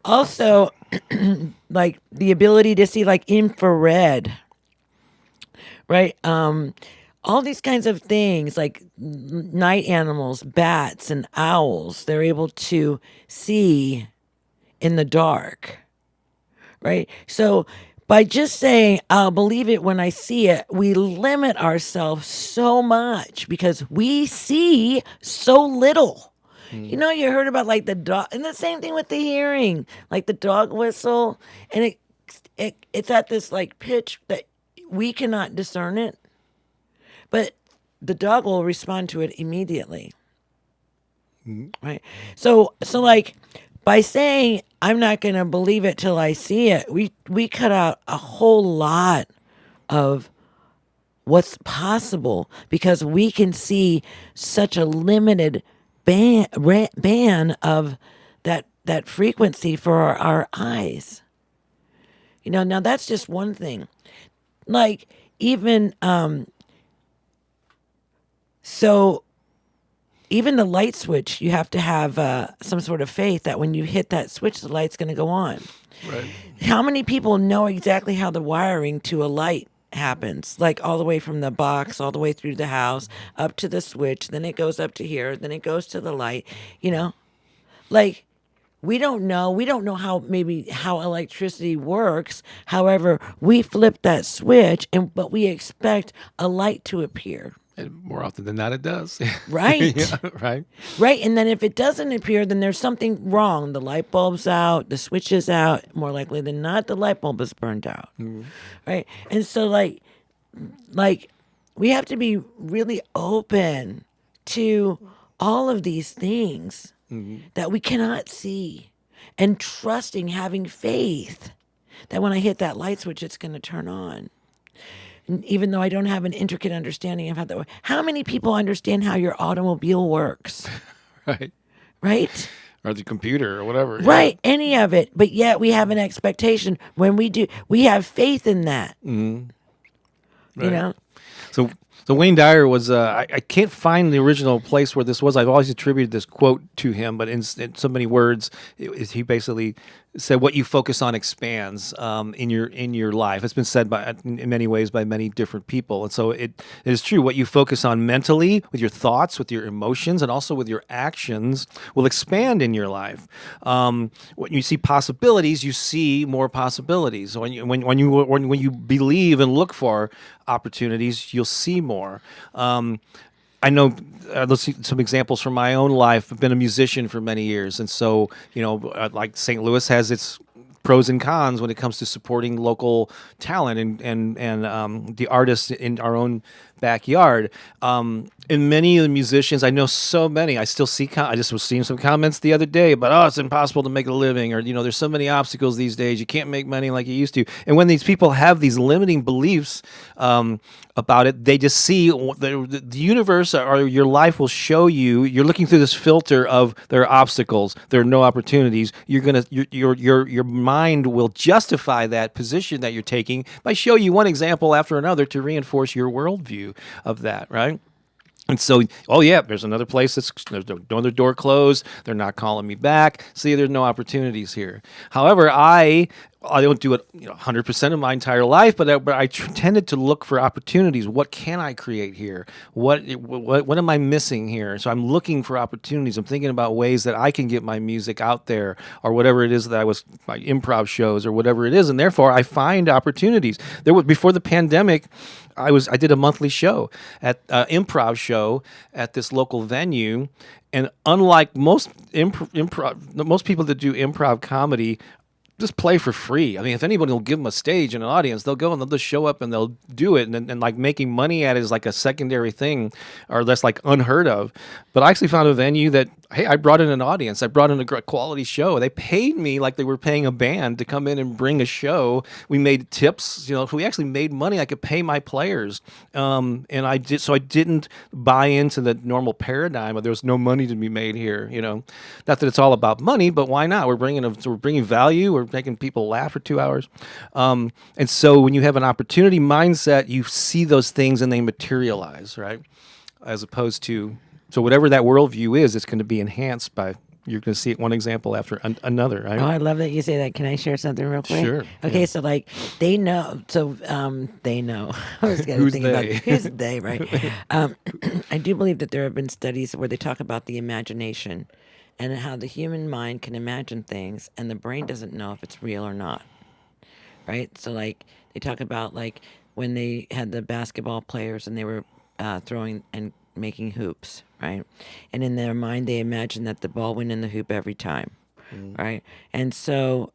Also, like the ability to see like infrared, right? All these kinds of things, like night animals, bats and owls, they're able to see in the dark, right? So by just saying, I'll believe it when I see it, we limit ourselves so much because we see so little. You heard about like the dog, and the same thing with the hearing, like the dog whistle, and it's at this like pitch that we cannot discern it, but the dog will respond to it immediately. Right? So like, by saying I'm not going to believe it till I see it, we cut out a whole lot of what's possible because we can see such a limited band of that frequency for our eyes. Now that's just one thing. Like even even the light switch, you have to have some sort of faith that when you hit that switch, the light's going to go on. Right. How many people know exactly how the wiring to a light happens? Like all the way from the box, all the way through the house, up to the switch, then it goes up to here, then it goes to the light, Like, we don't know how electricity works. However, we flip that switch, but we expect a light to appear. And more often than not, it does. Right. Yeah, right. Right. And then if it doesn't appear, then there's something wrong. The light bulb's out, the switch is out. More likely than not, the light bulb is burned out. Right. And so like we have to be really open to all of these things that we cannot see, and trusting, having faith that when I hit that light switch, it's going to turn on. And even though I don't have an intricate understanding of how that works. How many people understand how your automobile works? Right. Right? Or the computer or whatever. yeah. Right, any of it. But yet we have an expectation when we do. We have faith in that. You Right. know? So Wayne Dyer was, I can't find the original place where this was. I've always attributed this quote to him, but in so many words, he basically said, "What you focus on expands in your life." It's been said in many ways by many different people, and so it is true. What you focus on mentally, with your thoughts, with your emotions, and also with your actions, will expand in your life. When you see possibilities, you see more possibilities. When you believe and look for opportunities, you'll see more. I know, let's see some examples from my own life. I've been a musician for many years. And so, like St. Louis has its pros and cons when it comes to supporting local talent and the artists in our own backyard. And many of the musicians, I know so many, I still see, I just was seeing some comments the other day about, oh, it's impossible to make a living, or, there's so many obstacles these days, you can't make money like you used to. And when these people have these limiting beliefs about it, they just see the universe or your life will show you, you're looking through this filter of there are obstacles, there are no opportunities. Your mind will justify that position that you're taking by showing you one example after another to reinforce your worldview of that, right? And so, oh yeah, there's another place there's another door closed. They're not calling me back. See, there's no opportunities here. However, I don't do it 100% of my entire life, but I tended to look for opportunities. What can I create here? What am I missing here? So I'm looking for opportunities. I'm thinking about ways that I can get my music out there, or whatever it is that my improv shows or whatever it is, and therefore I find opportunities. Before the pandemic, I did a monthly show at improv show at this local venue, and unlike most most people that do improv comedy, just play for free. I mean, if anybody will give them a stage and an audience, they'll go and they'll just show up and they'll do it. And like making money at it is like a secondary thing, or that's like unheard of. But I actually found a venue that, hey, I brought in an audience. I brought in a quality show. They paid me like they were paying a band to come in and bring a show. We made tips. If we actually made money, I could pay my players. And I did. So I didn't buy into the normal paradigm of there was no money to be made here. Not that it's all about money, but why not? We're bringing value. We're making people laugh for 2 hours. And so when you have an opportunity mindset, you see those things and they materialize, right? As opposed to, so whatever that worldview is, it's going to be enhanced by, you're going to see it one example after another, right? Oh, I love that you say that. Can I share something real quick? Sure. Okay, yeah. so like they know. So they know. I was going to Who's think they? about who's they, right? I do believe that there have been studies where they talk about the imagination and how the human mind can imagine things, and the brain doesn't know if it's real or not, right? So like they talk about like when they had the basketball players and they were throwing and making hoops, right? And in their mind, they imagined that the ball went in the hoop every time, right? And so,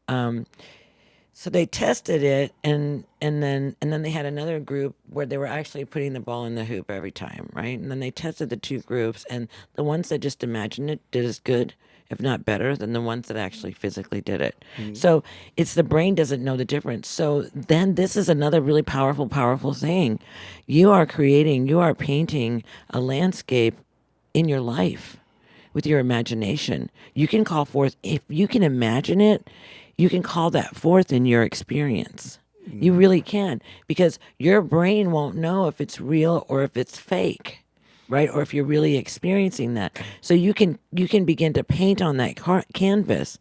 so they tested it, and then they had another group where they were actually putting the ball in the hoop every time, right? And then they tested the two groups, and the ones that just imagined it did as good, if not better, than the ones that actually physically did it. So it's the brain doesn't know the difference. So then this is another really powerful thing. You are painting a landscape in your life with your imagination. You can call forth, if you can imagine it, you can call that forth in your experience. You really can, because your brain won't know if it's real or if it's fake, right? Or if you're really experiencing that. So you can begin to paint on that canvas.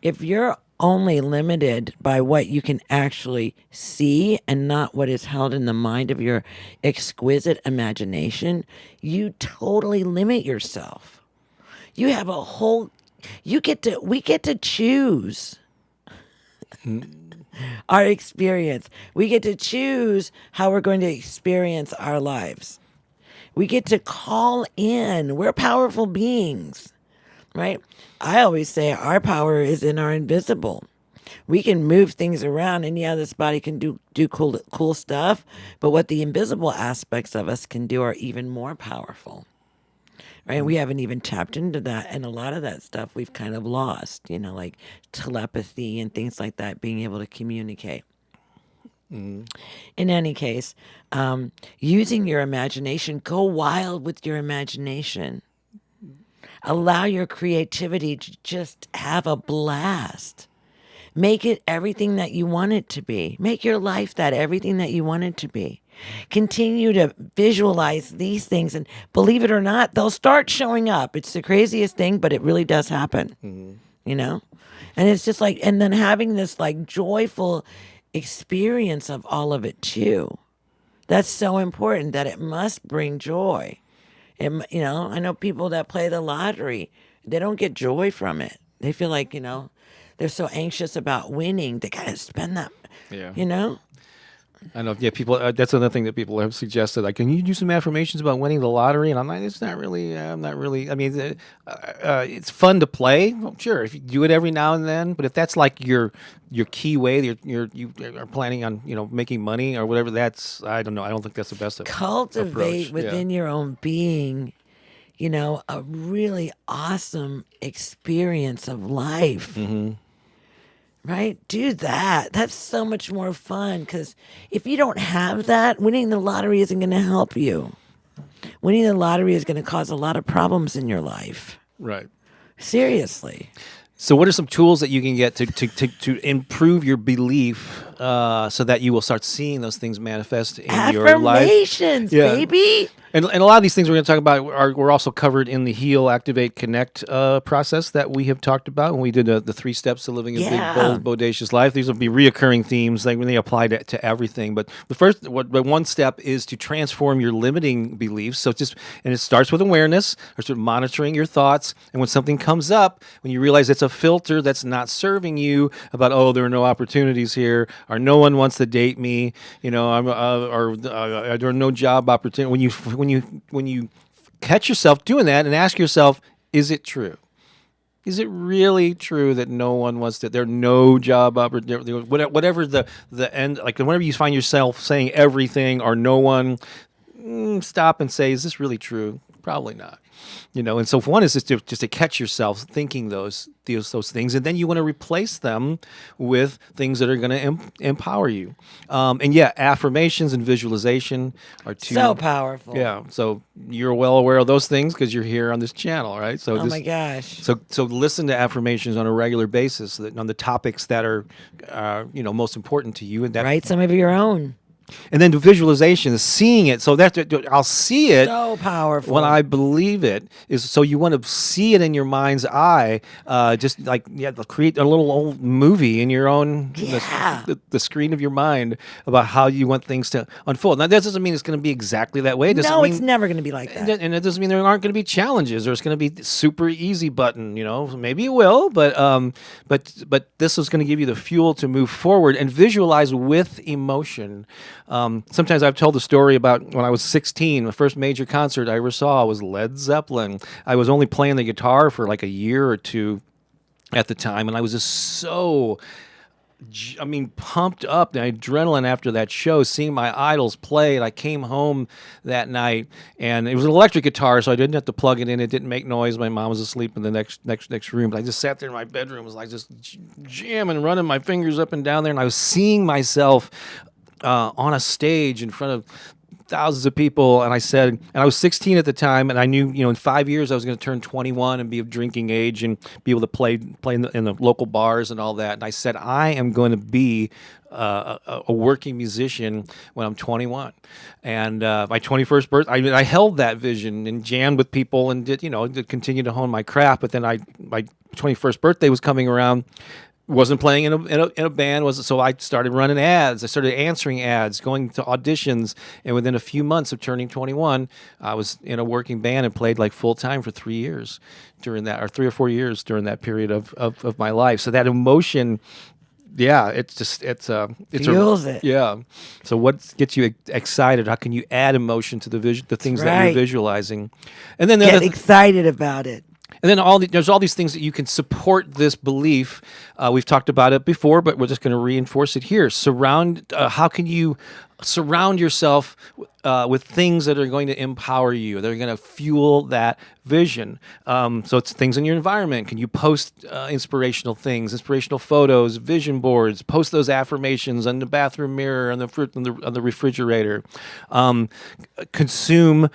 If you're only limited by what you can actually see and not what is held in the mind of your exquisite imagination, you totally limit yourself. You have a whole, we get to choose our experience. We get to choose how we're going to experience our lives. We get to call in. We're powerful beings, right? I always say our power is in our invisible. We can move things around, and yeah, this body can do cool stuff, but what the invisible aspects of us can do are even more powerful. Right? We haven't even tapped into that. And a lot of that stuff we've kind of lost, like telepathy and things like that, being able to communicate. In any case, using your imagination, go wild with your imagination. Allow your creativity to just have a blast. Make it everything that you want it to be. Make your life that everything that you want it to be. Continue to visualize these things, and believe it or not, they'll start showing up. It's the craziest thing, but it really does happen. You know? And it's just like, and then having this like joyful experience of all of it too. That's so important, that it must bring joy. You know, I know people that play the lottery, they don't get joy from it. They feel like, you know, they're so anxious about winning. They got to spend that, Yeah. you know? I know. Yeah, people. That's another thing that people have suggested. Like, can you do some affirmations about winning the lottery? And I'm like, it's not really. I'm not really. I mean, it's fun to play. Well, sure, if you do it every now and then. But if that's like your key way, you are planning on making money or whatever. That's, I don't know. I don't think that's the best Cultivate approach. within your own being, you know, a really awesome experience of life. Right? Do that. That's so much more fun, because if you don't have that, winning the lottery isn't going to help you. Winning the lottery is going to cause a lot of problems in your life. Right. Seriously. So, what are some tools that you can get to improve your belief, so that you will start seeing those things manifest in your life? Affirmations, baby. And a lot of these things we're going to talk about were also covered in the Heal, Activate, Connect process that we have talked about when we did the 3 steps to living a big, bold, bodacious life. These will be reoccurring themes, like when they apply to everything. But the one step is to transform your limiting beliefs. So and it starts with awareness, or sort of monitoring your thoughts. And when something comes up, when you realize it's a filter that's not serving you, about, oh, there are no opportunities here, or no one wants to date me, there are no job opportunities. When you catch yourself doing that and ask yourself, is it true? Is it really true that no one wants to? There are no job opportunities. Whatever the end, like whenever you find yourself saying everything or no one, stop and say, is this really true? Probably not. And so one is just to catch yourself thinking those things, and then you want to replace them with things that are going to empower you. Affirmations and visualization are two. So powerful. Yeah. So you're well aware of those things because you're here on this channel, right? So my gosh. So listen to affirmations on a regular basis on the topics that are most important to you, and that Write some of your own. And then the visualization is seeing it. So I'll see it. So powerful. When I believe it is. So you want to see it in your mind's eye. Just like create a little old movie in your own the screen of your mind about how you want things to unfold. Now that doesn't mean it's going to be exactly that way. No, it's never going to be like that. And it doesn't mean there aren't going to be challenges or it's going to be super easy button. Maybe it will, but this is going to give you the fuel to move forward and visualize with emotion. Sometimes I've told the story about when I was 16, the first major concert I ever saw was Led Zeppelin. I was only playing the guitar for like a year or two at the time, and I was just so, pumped up, the adrenaline after that show, seeing my idols play. And I came home that night, and it was an electric guitar, so I didn't have to plug it in. It didn't make noise. My mom was asleep in the next room. But I just sat there in my bedroom, was like just jamming, running my fingers up and down there, and I was seeing myself on a stage in front of thousands of people, and I was 16 at the time, and I knew, in 5 years I was going to turn 21 and be of drinking age and be able to play in the local bars and all that. And I said, I am going to be a working musician when I'm 21. And my 21st birthday, I held that vision and jammed with people and did continue to hone my craft. But then my 21st birthday was coming around. Wasn't playing in a band, so I started running ads. I started answering ads, going to auditions, and within a few months of turning 21, I was in a working band and played like full time for 3 years during that, or 3 or 4 years during that period of my life. So that emotion, fuels it. Yeah. So what gets you excited? How can you add emotion to the things that you're visualizing? And then get excited about it. And then there's all these things that you can support this belief. We've talked about it before, but we're just going to reinforce it here. How can you surround yourself with things that are going to empower you? They're going to fuel that vision. So it's things in your environment. Can you post inspirational things, inspirational photos, vision boards? Post those affirmations on the bathroom mirror, on the refrigerator. Consume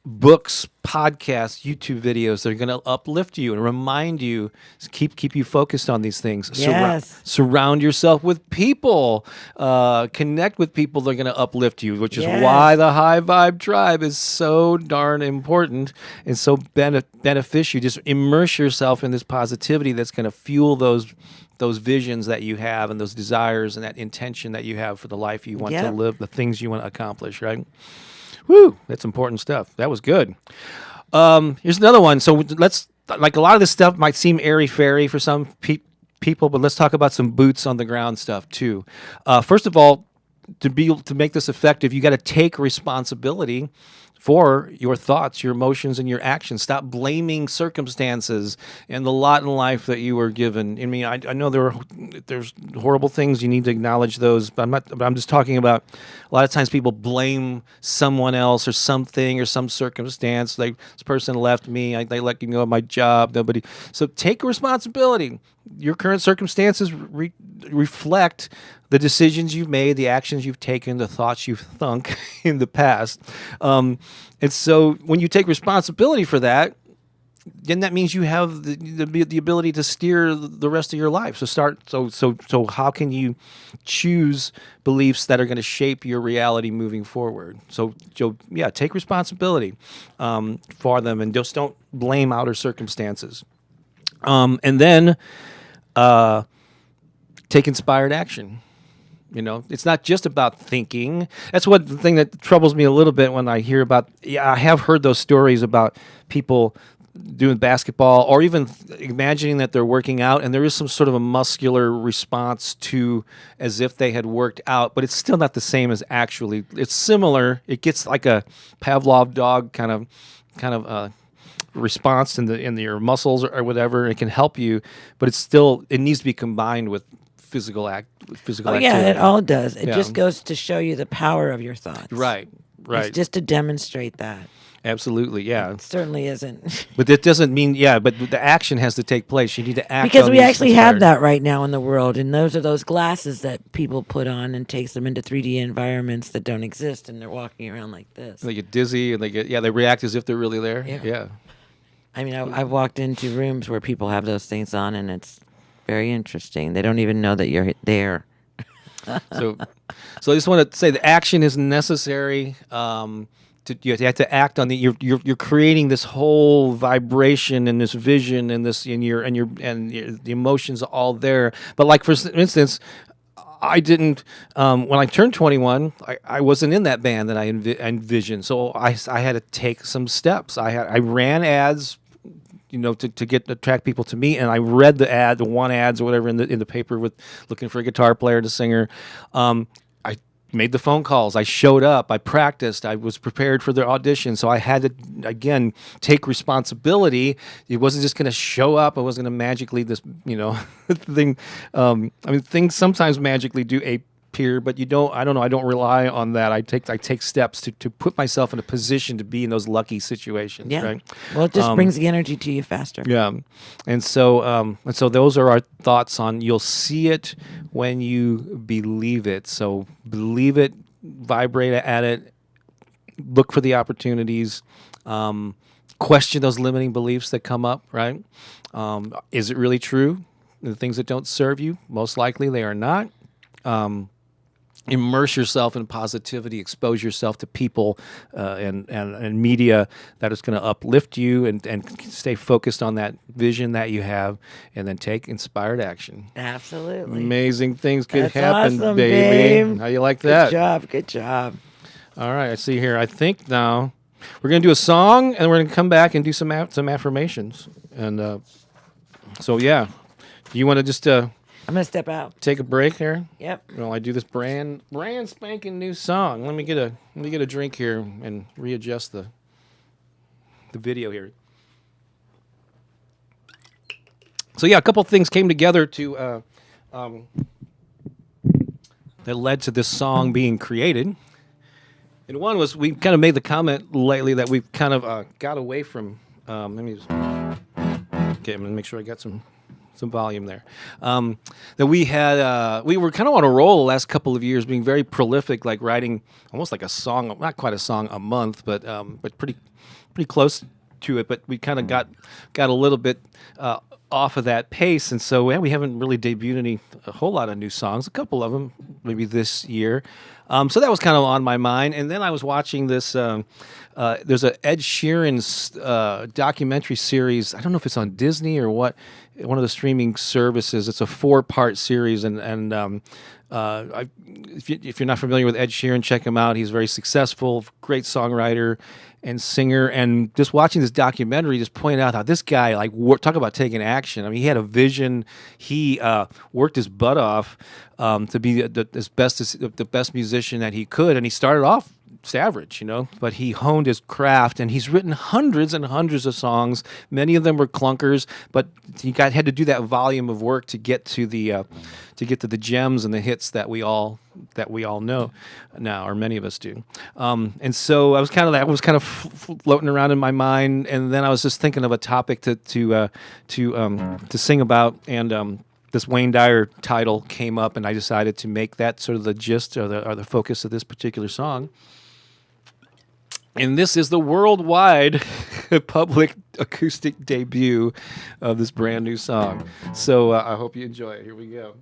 books, podcasts, YouTube videos that are going to uplift you and remind you, keep you focused on these things. Yes. Surround yourself with people. Connect with people that are going to uplift you, which is Yes. why the high vibe tribe is so darn important and so beneficial. Just immerse yourself in this positivity that's going to fuel those visions that you have and those desires and that intention that you have for the life you want to Yep. live, the things you want to accomplish, right? Woo, that's important stuff. That was good. Here's another one. So let's, like, a lot of this stuff might seem airy-fairy for some people, but let's talk about some boots on the ground stuff too. First of all, to make this effective, you got to take responsibility for your thoughts, your emotions, and your actions. Stop blaming circumstances and the lot in life that you were given. I mean, I know there's horrible things. You need to acknowledge those, but I'm just talking about a lot of times people blame someone else or something or some circumstance. Like, this person left me. They let me go of my job. Nobody. So take responsibility. Your current circumstances reflect the decisions you've made, the actions you've taken, the thoughts you've thunk in the past. And so when you take responsibility for that, then that means you have the ability to steer the rest of your life. So how can you choose beliefs that are going to shape your reality moving forward? So yeah, take responsibility for them, and just don't blame outer circumstances. And then take inspired action. You know, it's not just about thinking. That's the thing that troubles me a little bit when I hear about. Yeah, I have heard those stories about people doing basketball, or even imagining that they're working out, and there is some sort of a muscular response to as if they had worked out, but it's still not the same as actually. It's similar. It gets like a Pavlov dog kind of response in your muscles or whatever. It can help you, but it needs to be combined with physical activity. Yeah, it all does. It Yeah. just goes to show you the power of your thoughts. Right. It's just to demonstrate that. Absolutely, yeah. It certainly isn't. But that doesn't mean, but the action has to take place. You need to act Because on we these actually have inspired- that right now in the world, and those are those glasses that people put on and takes them into 3D environments that don't exist, and they're walking around like this. They get dizzy and they react as if they're really there. Yeah. Yeah. I mean, I've walked into rooms where people have those things on, and it's very interesting. They don't even know that you're there. So I just want to say the action is necessary. You have to act on you're creating this whole vibration and this vision and the emotions are all there. But like for instance, I didn't when I turned 21. I wasn't in that band that I envisioned. So I had to take some steps. I ran ads, to attract people to me, and I read the one ads or whatever in the paper with looking for a guitar player and a singer. I made the phone calls. I showed up. I practiced. I was prepared for their audition. So I had to again take responsibility. It wasn't just going to show up. I wasn't going to magically thing. Things sometimes magically do appear, but I don't know. I don't rely on that. I take steps to put myself in a position to be in those lucky situations. Yeah. Right? Well, it just brings the energy to you faster. Yeah, and so those are our thoughts on you'll see it when you believe it. So believe it, vibrate at it, look for the opportunities, question those limiting beliefs that come up. Right? Is it really true? The things that don't serve you, most likely they are not. Immerse yourself in positivity, expose yourself to people and media that is going to uplift you and stay focused on that vision that you have, and then take inspired action. Absolutely. Amazing things could That's happen, awesome, baby. babe. How you like that? Good job. All right, I see here. I think now we're going to do a song, and we're going to come back and do some affirmations. And so, yeah. Do you want to just... I'm going to step out. take a break here? Yep. Well, I do this brand spanking new song. Let me get a drink here and readjust the video here. So yeah, a couple things came together to that led to this song being created. And one was we kind of made the comment lately that we've kind of got away from. Let me just. Okay, I'm gonna make sure I got some volume there. That we were kind of on a roll the last couple of years, being very prolific, like writing almost like a song, not quite a song a month, but pretty close to it. But we kind of got a little bit off of that pace, and so we haven't really debuted a whole lot of new songs. A couple of them maybe this year. So that was kind of on my mind, and then I was watching this. There's a Ed Sheeran's documentary series. I don't know if it's on Disney or what, one of the streaming services. It's a 4-part series, and if you're not familiar with Ed Sheeran, check him out. He's very successful, great songwriter and singer. And just watching this documentary just pointed out how this guy, like, talk about taking action. I mean, he had a vision. He worked his butt off to be the best musician that he could, and he started off average, but he honed his craft, and he's written hundreds and hundreds of songs. Many of them were clunkers, but he had to do that volume of work to get to the gems and the hits that we all know now, or many of us do. And so I was kind of floating around in my mind, and then I was just thinking of a topic to sing about, and this Wayne Dyer title came up, and I decided to make that sort of the gist or the focus of this particular song. And this is the worldwide public acoustic debut of this brand new song. So I hope you enjoy it. Here we go.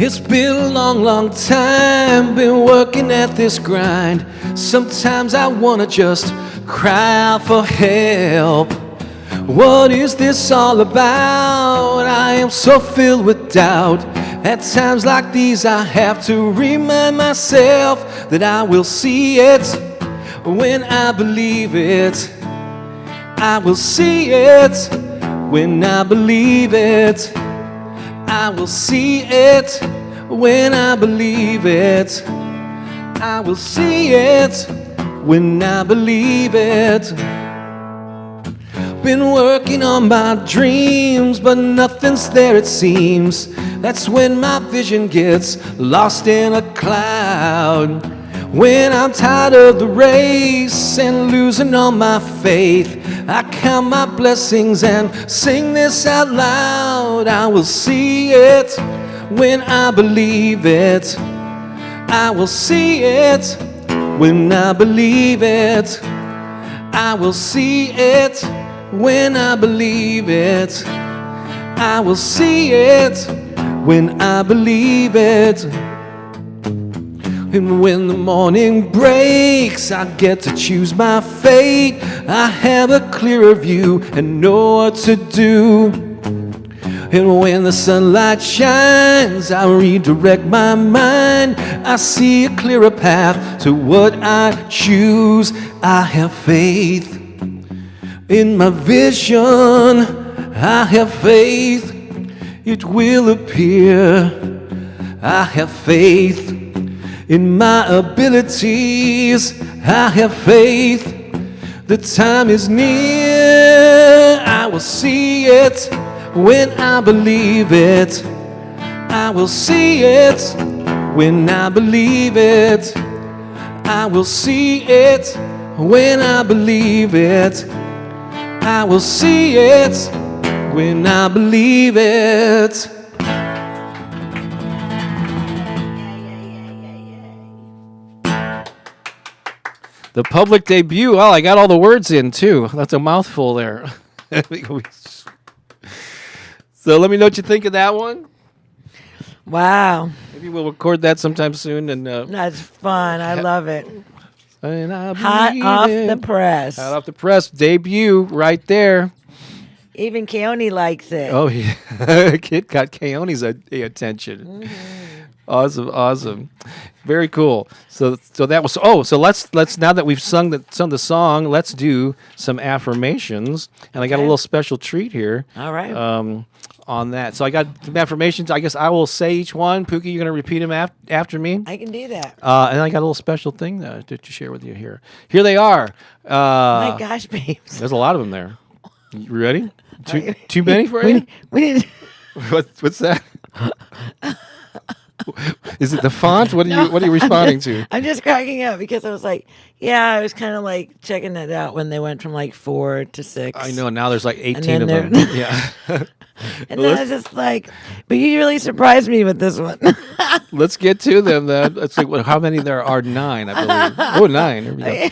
It's been a long, long time, been working at this grind. Sometimes I wanna just cry out for help. What is this all about? I am so filled with doubt. At times like these I have to remind myself that I will see it when I believe it. I will see it when I believe it. I will see it when I believe it. I will see it when I believe it. Been working on my dreams, but nothing's there it seems. That's when my vision gets lost in a cloud. When I'm tired of the race and losing all my faith, I count my blessings and sing this out loud. I will see it when I believe it. I will see it when I believe it. I will see it when I believe it. I will see it when I believe it. And when the morning breaks, I get to choose my fate. I have a clearer view and know what to do. And when the sunlight shines, I redirect my mind. I see a clearer path to what I choose. I have faith in my vision. I have faith it will appear. I have faith in my abilities. I have faith the time is near. I will see it when I believe it. I will see it when I believe it. I will see it when I believe it. I will see it when I believe it. The public debut. Oh, I got all the words in too. That's a mouthful there. So let me know what you think of that one. Wow. Maybe we'll record that sometime soon. And that's fun. I love it. And Hot off the press. Hot off the press. Debut right there. Even Keone likes it. Oh, yeah. Kid got Keone's attention. Awesome. Very cool. So that was so let's now that we've sung the song, let's do some affirmations. And I got a little special treat here. All right. On that. So I got some affirmations. I guess I will say each one. Pookie, you're going to repeat them after me. I can do that. And I got a little special thing to share with you here. Here they are. My gosh, babes. There's a lot of them there. You ready? Too many for you? We need. What's that? Is it the font? What are you responding to? I'm just cracking up because I was like, I was kind of like checking it out when they went from like 4 to 6. I know. Now there's like 18 then of them. Yeah. And then I was just like, but you really surprised me with this one. Let's get to them then. Let's see how many there are. 9, I believe. Oh, 9. Here we go.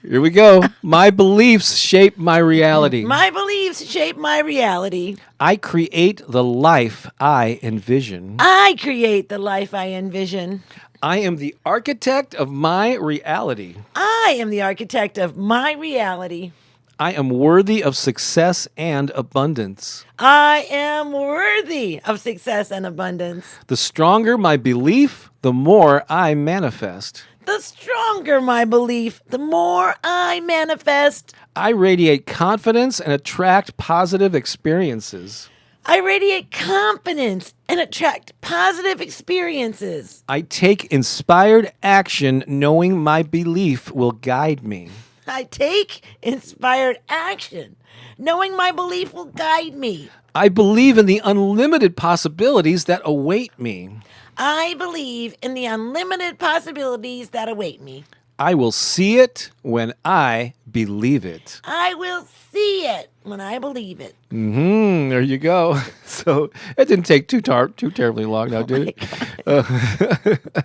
Here we go. My beliefs shape my reality. My beliefs shape my reality. I create the life I envision. I create the life I envision. I am the architect of my reality. I am the architect of my reality. I am worthy of success and abundance. I am worthy of success and abundance. The stronger my belief, the more I manifest. The stronger my belief, the more I manifest. I radiate confidence and attract positive experiences. I radiate confidence and attract positive experiences. I take inspired action knowing my belief will guide me. I take inspired action, knowing my belief will guide me. I believe in the unlimited possibilities that await me. I believe in the unlimited possibilities that await me. I will see it when I believe it. I will see it when I believe it. There you go. So it didn't take too terribly long now, did it?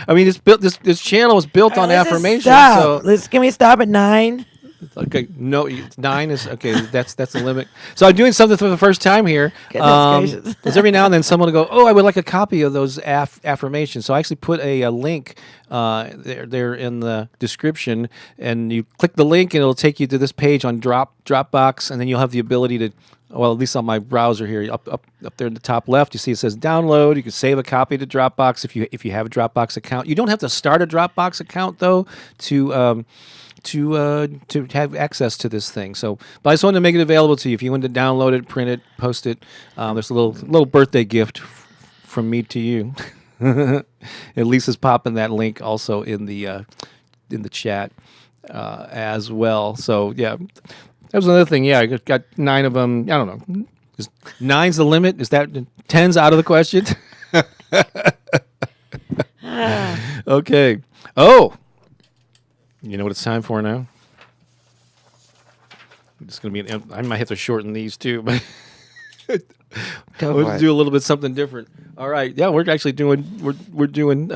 I mean, it's built. This channel is built on affirmations. So Can we stop at 9? okay, no, 9 is okay. That's the limit. So I'm doing something for the first time here. Goodness gracious. There's every now and then someone will go, "Oh, I would like a copy of those affirmations." So I actually put a link there in the description, and you click the link, and it'll take you to this page on Dropbox, and then you'll have the ability to. Well, at least on my browser here, up there in the top left, you see it says download. You can save a copy to Dropbox if you have a Dropbox account. You don't have to start a Dropbox account though to have access to this thing. So, but I just wanted to make it available to you. If you want to download it, print it, post it, there's a little birthday gift from me to you. And Lisa's popping that link also in the chat as well. So yeah. That was another thing. Yeah, I got 9 of them. I don't know. Is 9's the limit? Is that 10's out of the question? Okay. Oh, you know what it's time for now? It's going to be. I might have to shorten these too, but we'll do a little bit something different. All right. Yeah, we're actually doing. We're doing.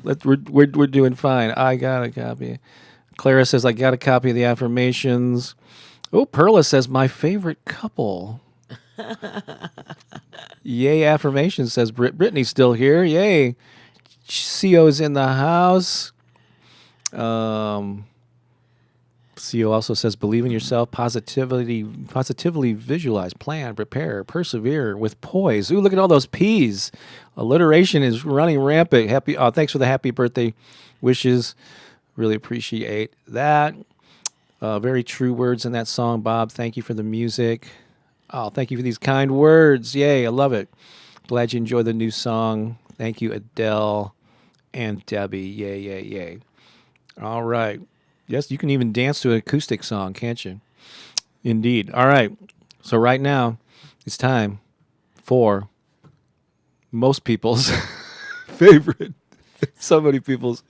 We're doing fine. I got a copy. Clara says I got a copy of the affirmations. Oh, Perla says my favorite couple. Yay, affirmations says Brittany's still here. Yay. CO's in the house. CO also says believe in yourself, positively visualize, plan, prepare, persevere with poise. Ooh, look at all those P's. Alliteration is running rampant. Thanks for the happy birthday wishes. Really appreciate that. Very true words in that song, Bob. Thank you for the music. Oh, thank you for these kind words. Yay, I love it. Glad you enjoyed the new song. Thank you, Adele and Debbie. Yay, yay, yay. All right. Yes, you can even dance to an acoustic song, can't you? Indeed. All right. So right now, it's time for most people's favorite, so many people's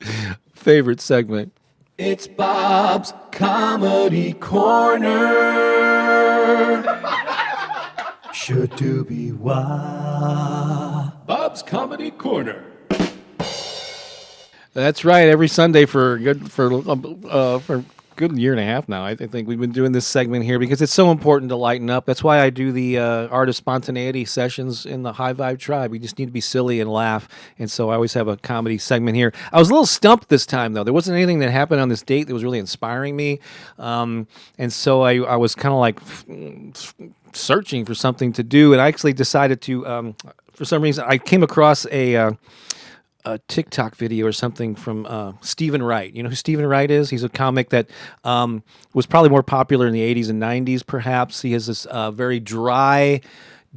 favorite segment. It's Bob's Comedy Corner. Should do be why. Bob's Comedy Corner. That's right. Every Sunday for a good year and a half now. I think we've been doing this segment here because it's so important to lighten up. That's why I do the Art of Spontaneity sessions in the High Vibe Tribe. We just need to be silly and laugh, and so I always have a comedy segment here. I was a little stumped this time, though. There wasn't anything that happened on this date that was really inspiring me, and so I was kind of like searching for something to do, and I actually decided to for some reason, I came across a TikTok video or something from Stephen Wright. You know who Stephen Wright is? He's a comic that was probably more popular in the 80s and 90s, perhaps. He has this very dry,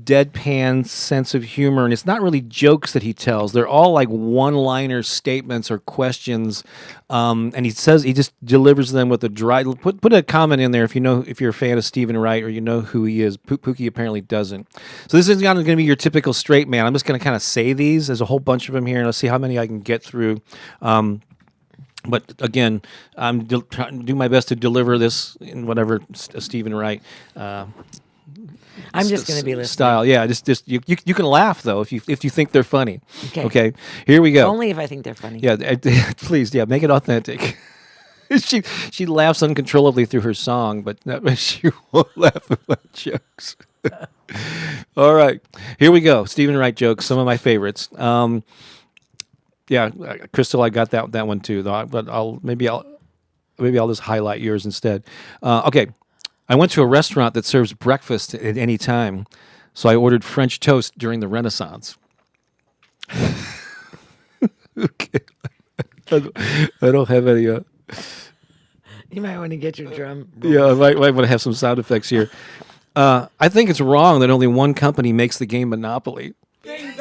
deadpan sense of humor, and it's not really jokes that he tells. They're all like one-liner statements or questions, and he just delivers them with a dry. Put a comment in there if you're a fan of Stephen Wright or you know who he is. Pooki apparently doesn't. So this is not going to be your typical straight man. I'm just going to kind of say these. There's a whole bunch of them here, and let's see how many I can get through. But again, I'm trying to do my best to deliver this in whatever Stephen Wright. I'm just going to be listening. Style, yeah. Just you can laugh though if you think they're funny. Okay. Here we go. Only if I think they're funny. Yeah, please, yeah, make it authentic. she laughs uncontrollably through her song, but she won't laugh at my jokes. All right, here we go. Stephen Wright jokes, some of my favorites. Yeah, Crystal, I got that one too, though. But I'll just highlight yours instead. Okay. I went to a restaurant that serves breakfast at any time, so I ordered French toast during the Renaissance. Okay. I don't have any. You might want to get your drum. Yeah, I might want to have some sound effects here. I think it's wrong that only one company makes the game Monopoly. Maybe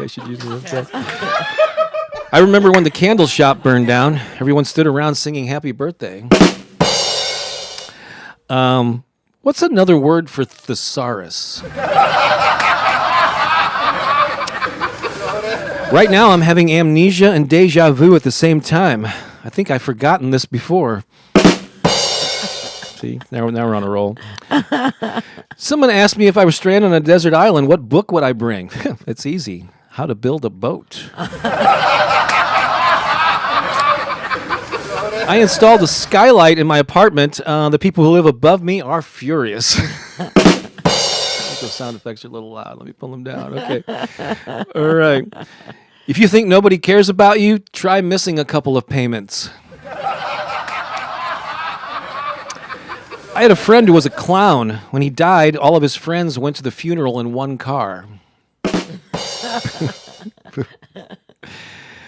I should use it. I remember when the candle shop burned down, everyone stood around singing Happy Birthday. What's another word for thesaurus? Right now, I'm having amnesia and deja vu at the same time. I think I've forgotten this before. See, now we're on a roll. Someone asked me if I was stranded on a desert island, what book would I bring? It's easy. How to Build a Boat. I installed a skylight in my apartment. The people who live above me are furious. Those sound effects are a little loud. Let me pull them down. Okay. All right. If you think nobody cares about you, try missing a couple of payments. I had a friend who was a clown. When he died, all of his friends went to the funeral in one car.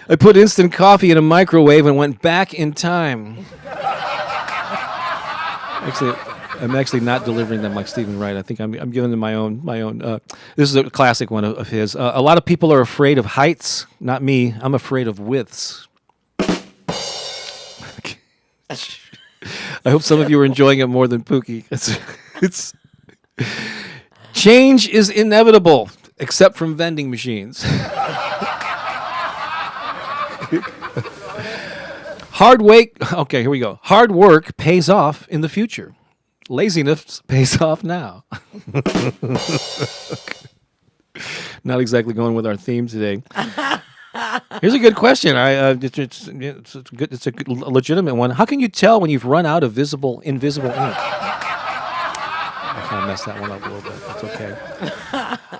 I put instant coffee in a microwave and went back in time. Actually, I'm actually not delivering them like Stephen Wright. I think I'm giving them my own. This is a classic one of his. A lot of people are afraid of heights. Not me. I'm afraid of widths. I hope some of you are enjoying it more than Pooki. It's change is inevitable, except from vending machines. Okay, here we go. Hard work pays off in the future. Laziness pays off now. Not exactly going with our theme today. Here's a good question. It's a legitimate one. How can you tell when you've run out of invisible ink? I kind of messed that one up a little bit. That's okay.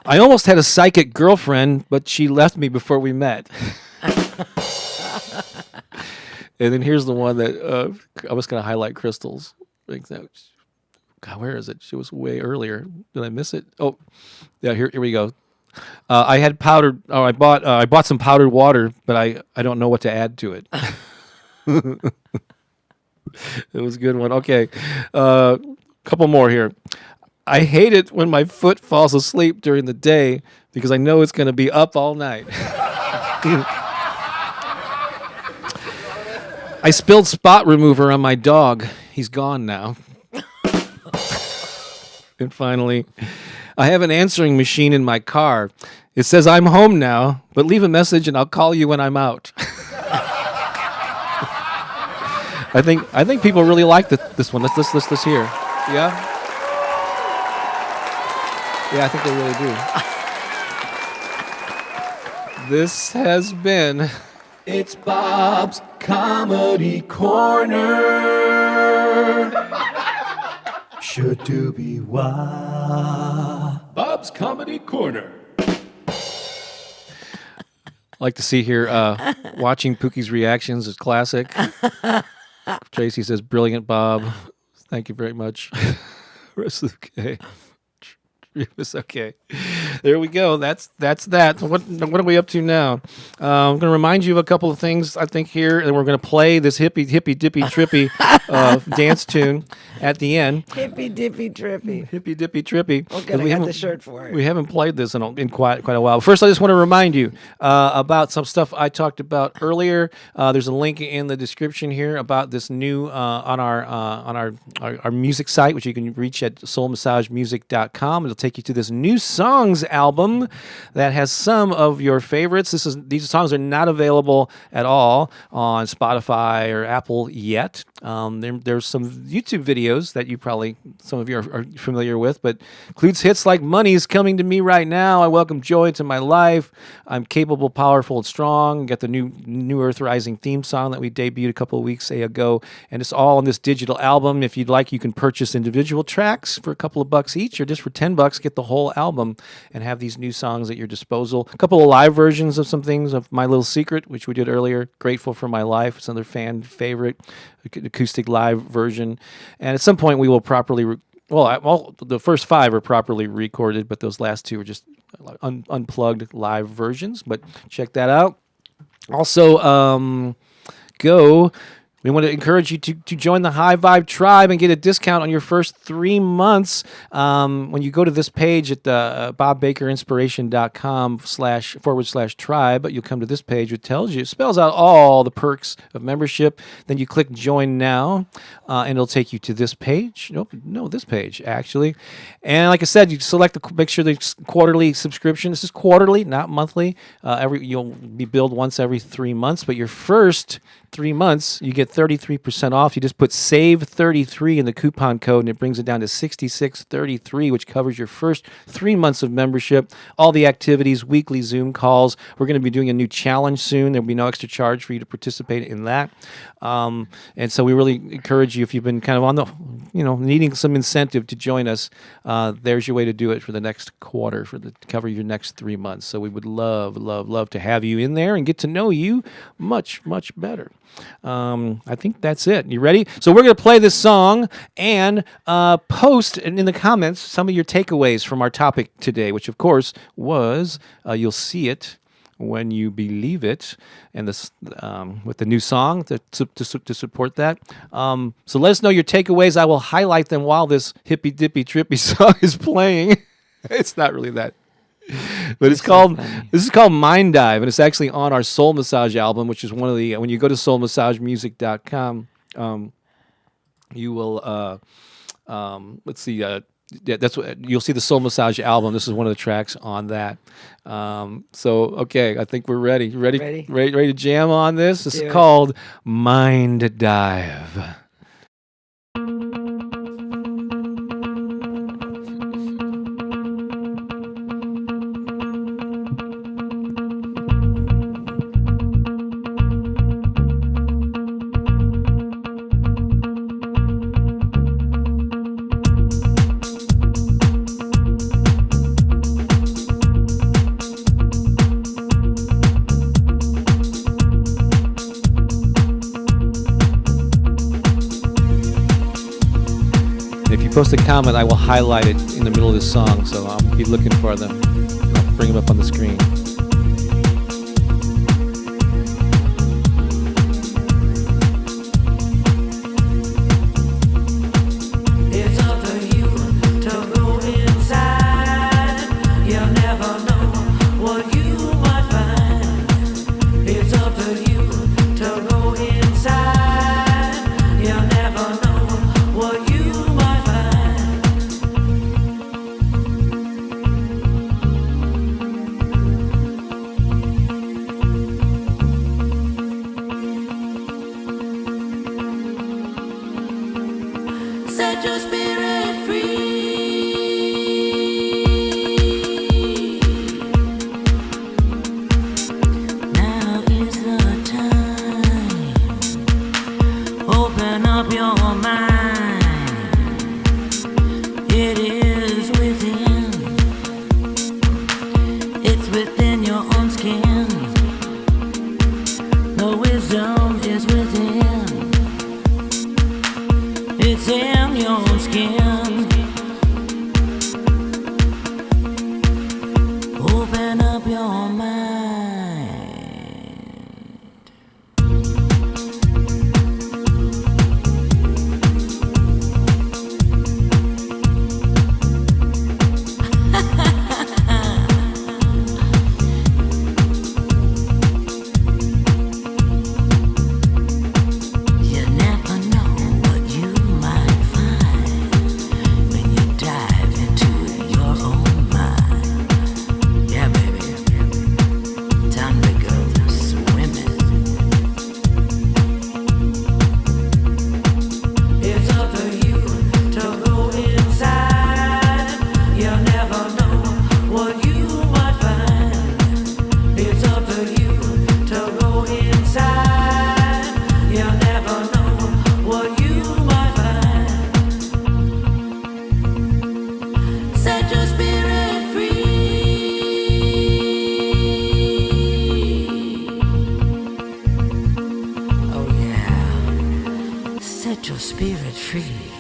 I almost had a psychic girlfriend, but she left me before we met. And then here's the one that I was going to highlight Crystal's. God, where is it? She was way earlier. Did I miss it? Oh, yeah. Here we go. I had powdered. Oh, I bought some powdered water, but I don't know what to add to it. It was a good one. Okay, couple more here. I hate it when my foot falls asleep during the day because I know it's going to be up all night. I spilled spot remover on my dog. He's gone now. And finally, I have an answering machine in my car. It says I'm home now, but leave a message and I'll call you when I'm out. I think people really like this one. Let's hear. Yeah? Yeah, I think they really do. This has been It's Bob's Comedy Corner. Sure to be wild. Bob's Comedy Corner. Like to see here, watching Pooki's reactions is classic. Tracy says, brilliant, Bob. Thank you very much. It's okay. There we go. That's that. What are we up to now? I'm going to remind you of a couple of things I think here, and we're going to play this hippy dippy trippy dance tune at the end. Hippy dippy trippy. Hippy dippy trippy. Okay, 'Cause I got the shirt for it. We haven't played this in quite a while. First, I just want to remind you about some stuff I talked about earlier. There's a link in the description here about this new on our music site, which you can reach at soulmassagemusic.com. It'll take you to this new songs album that has some of your favorites. These songs are not available at all on Spotify or Apple yet. There's some YouTube videos that some of you are familiar with, but includes hits like "Money's Coming to Me Right Now," "I Welcome Joy into My Life," "I'm Capable, Powerful, and Strong." Got the new Earth Rising theme song that we debuted a couple of weeks ago, and it's all on this digital album. If you'd like, you can purchase individual tracks for a couple of bucks each, or just for $10, get the whole album and have these new songs at your disposal. A couple of live versions of some things of "My Little Secret," which we did earlier. "Grateful for My Life," it's another fan favorite, acoustic live version. And at some point, we will properly. The first 5 are properly recorded, but those last 2 are just unplugged live versions. But check that out. Also, we want to encourage you to join the High Vibe Tribe and get a discount on your first 3 months. When you go to this page at bobbakerinspiration.com//tribe, you'll come to this page which spells out all the perks of membership. Then you click Join Now, and it'll take you to this page. This page, actually. And like I said, you make sure the quarterly subscription. This is quarterly, not monthly. You'll be billed once every 3 months, but your first 3 months, you get 33% off. You just put SAVE33 in the coupon code, and it brings it down to $66.33, which covers your first 3 months of membership. All the activities, weekly Zoom calls. We're going to be doing a new challenge soon. There'll be no extra charge for you to participate in that. And so we really encourage you, if you've been kind of on the, needing some incentive to join us, there's your way to do it for the next quarter, to cover your next 3 months. So we would love, love, love to have you in there and get to know you much, much better. I think that's it. You ready? So we're going to play this song and post in the comments some of your takeaways from our topic today, which of course was, you'll see it when you believe it, and this with the new song to support that. So let us know your takeaways. I will highlight them while this hippy dippy trippy song is playing. It's not really that. But this is called Mind Dive, and it's actually on our Soul Massage album, which is one of the, when you go to soulmassagemusic.com, you will, let's see, that's what you'll see, the Soul Massage album. This is one of the tracks on that. Okay, I think we're ready. Ready to jam on this? This is called Mind Dive. Post a comment, I will highlight it in the middle of this song, so I'll be looking for them. I'll bring them up on the screen. It's up to you to go inside. You'll never know what you might find. It's up to you to go inside. You'll never know what you might find. free.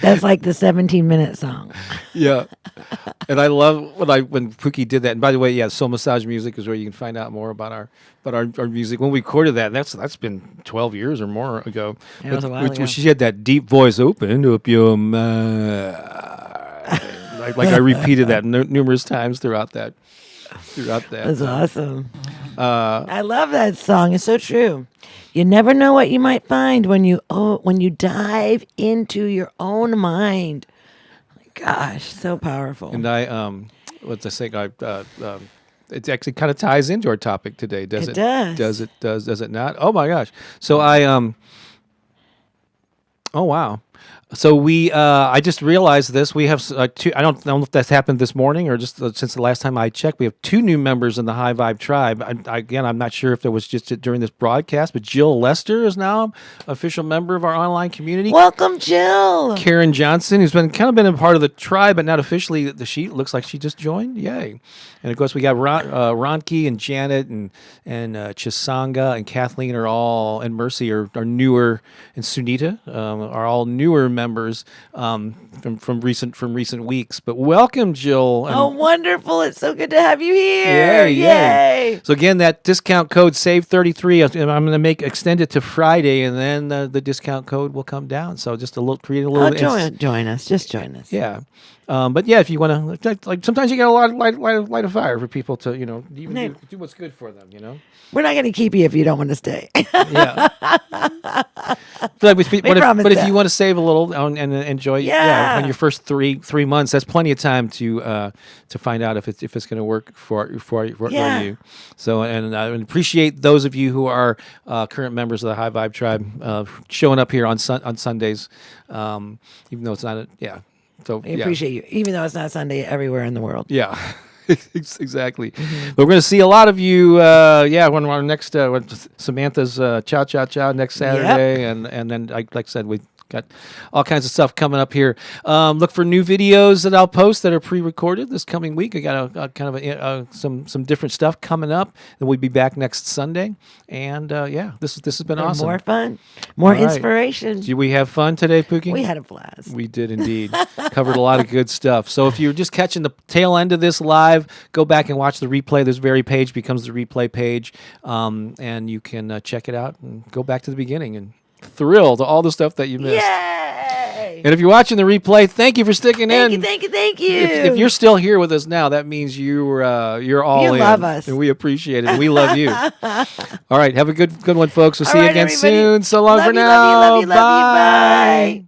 That's like the 17-minute song. Yeah. And I love when Pooki did that. And by the way, yeah, Soul Massage Music is where you can find out more about our music. When we recorded that, that's been 12 years or more ago. Yeah, it was a while ago. She had that deep voice, open up your mind. like I repeated that numerous times throughout that. That's awesome. I love that song. It's so true. You never know what you might find when you dive into your own mind. Gosh, so powerful. And what's I say? It actually kind of ties into our topic today, does it? It does. Does it not? Oh my gosh! So oh wow! So I just realized this. We have two. I don't know if that's happened this morning or just since the last time I checked. We have 2 new members in the High Vibe Tribe. Again, I'm not sure if that was just during this broadcast, but Jill Lester is now an official member of our online community. Welcome, Jill. Karen Johnson, who's been a part of the tribe, but not officially. She looks like she just joined. Yay! And of course, we got Ronki and Janet and Chisanga and Kathleen and Mercy are newer, and Sunita are all newer members from recent weeks. But welcome, Jill. Oh, wonderful! It's so good to have you here. Yay! So again, that discount code SAVE33. I'm going to extend it to Friday, and then the discount code will come down. So just create a little. Join us. Just join us. Yeah. But yeah, if you want to, like sometimes you get a lot of light of fire for people to, even do what's good for them, We're not going to keep you if you don't want to stay. Yeah. But if you want to save a little and enjoy, in your first three months, that's plenty of time to find out if it's going to work for you. So, and I appreciate those of you who are current members of the High Vibe Tribe showing up here on Sundays, even though it's not So we appreciate you, even though it's not Sunday everywhere in the world. Yeah, exactly. But we're going to see a lot of you, when our next, Samantha's Chow Chow Chow next Saturday. Yep. And then, like I said, we got all kinds of stuff coming up here. Look for new videos that I'll post that are pre-recorded this coming week. I got some different stuff coming up. Then we'll be back next Sunday. And this has been awesome. More fun, more inspiration. Did we have fun today, Pooki? We had a blast. We did indeed. Covered a lot of good stuff. So if you're just catching the tail end of this live, go back and watch the replay. This very page becomes the replay page, and you can check it out and go back to the beginning and thrilled to all the stuff that you missed. Yay! And if you're watching the replay, thank you for sticking in. Thank you. If you're still here with us now, that means you're all in. You love us. And we appreciate it. And we love you. All right. Have a good one, folks. We'll see you again everybody. soon. So long Love for you, now. love you. Bye.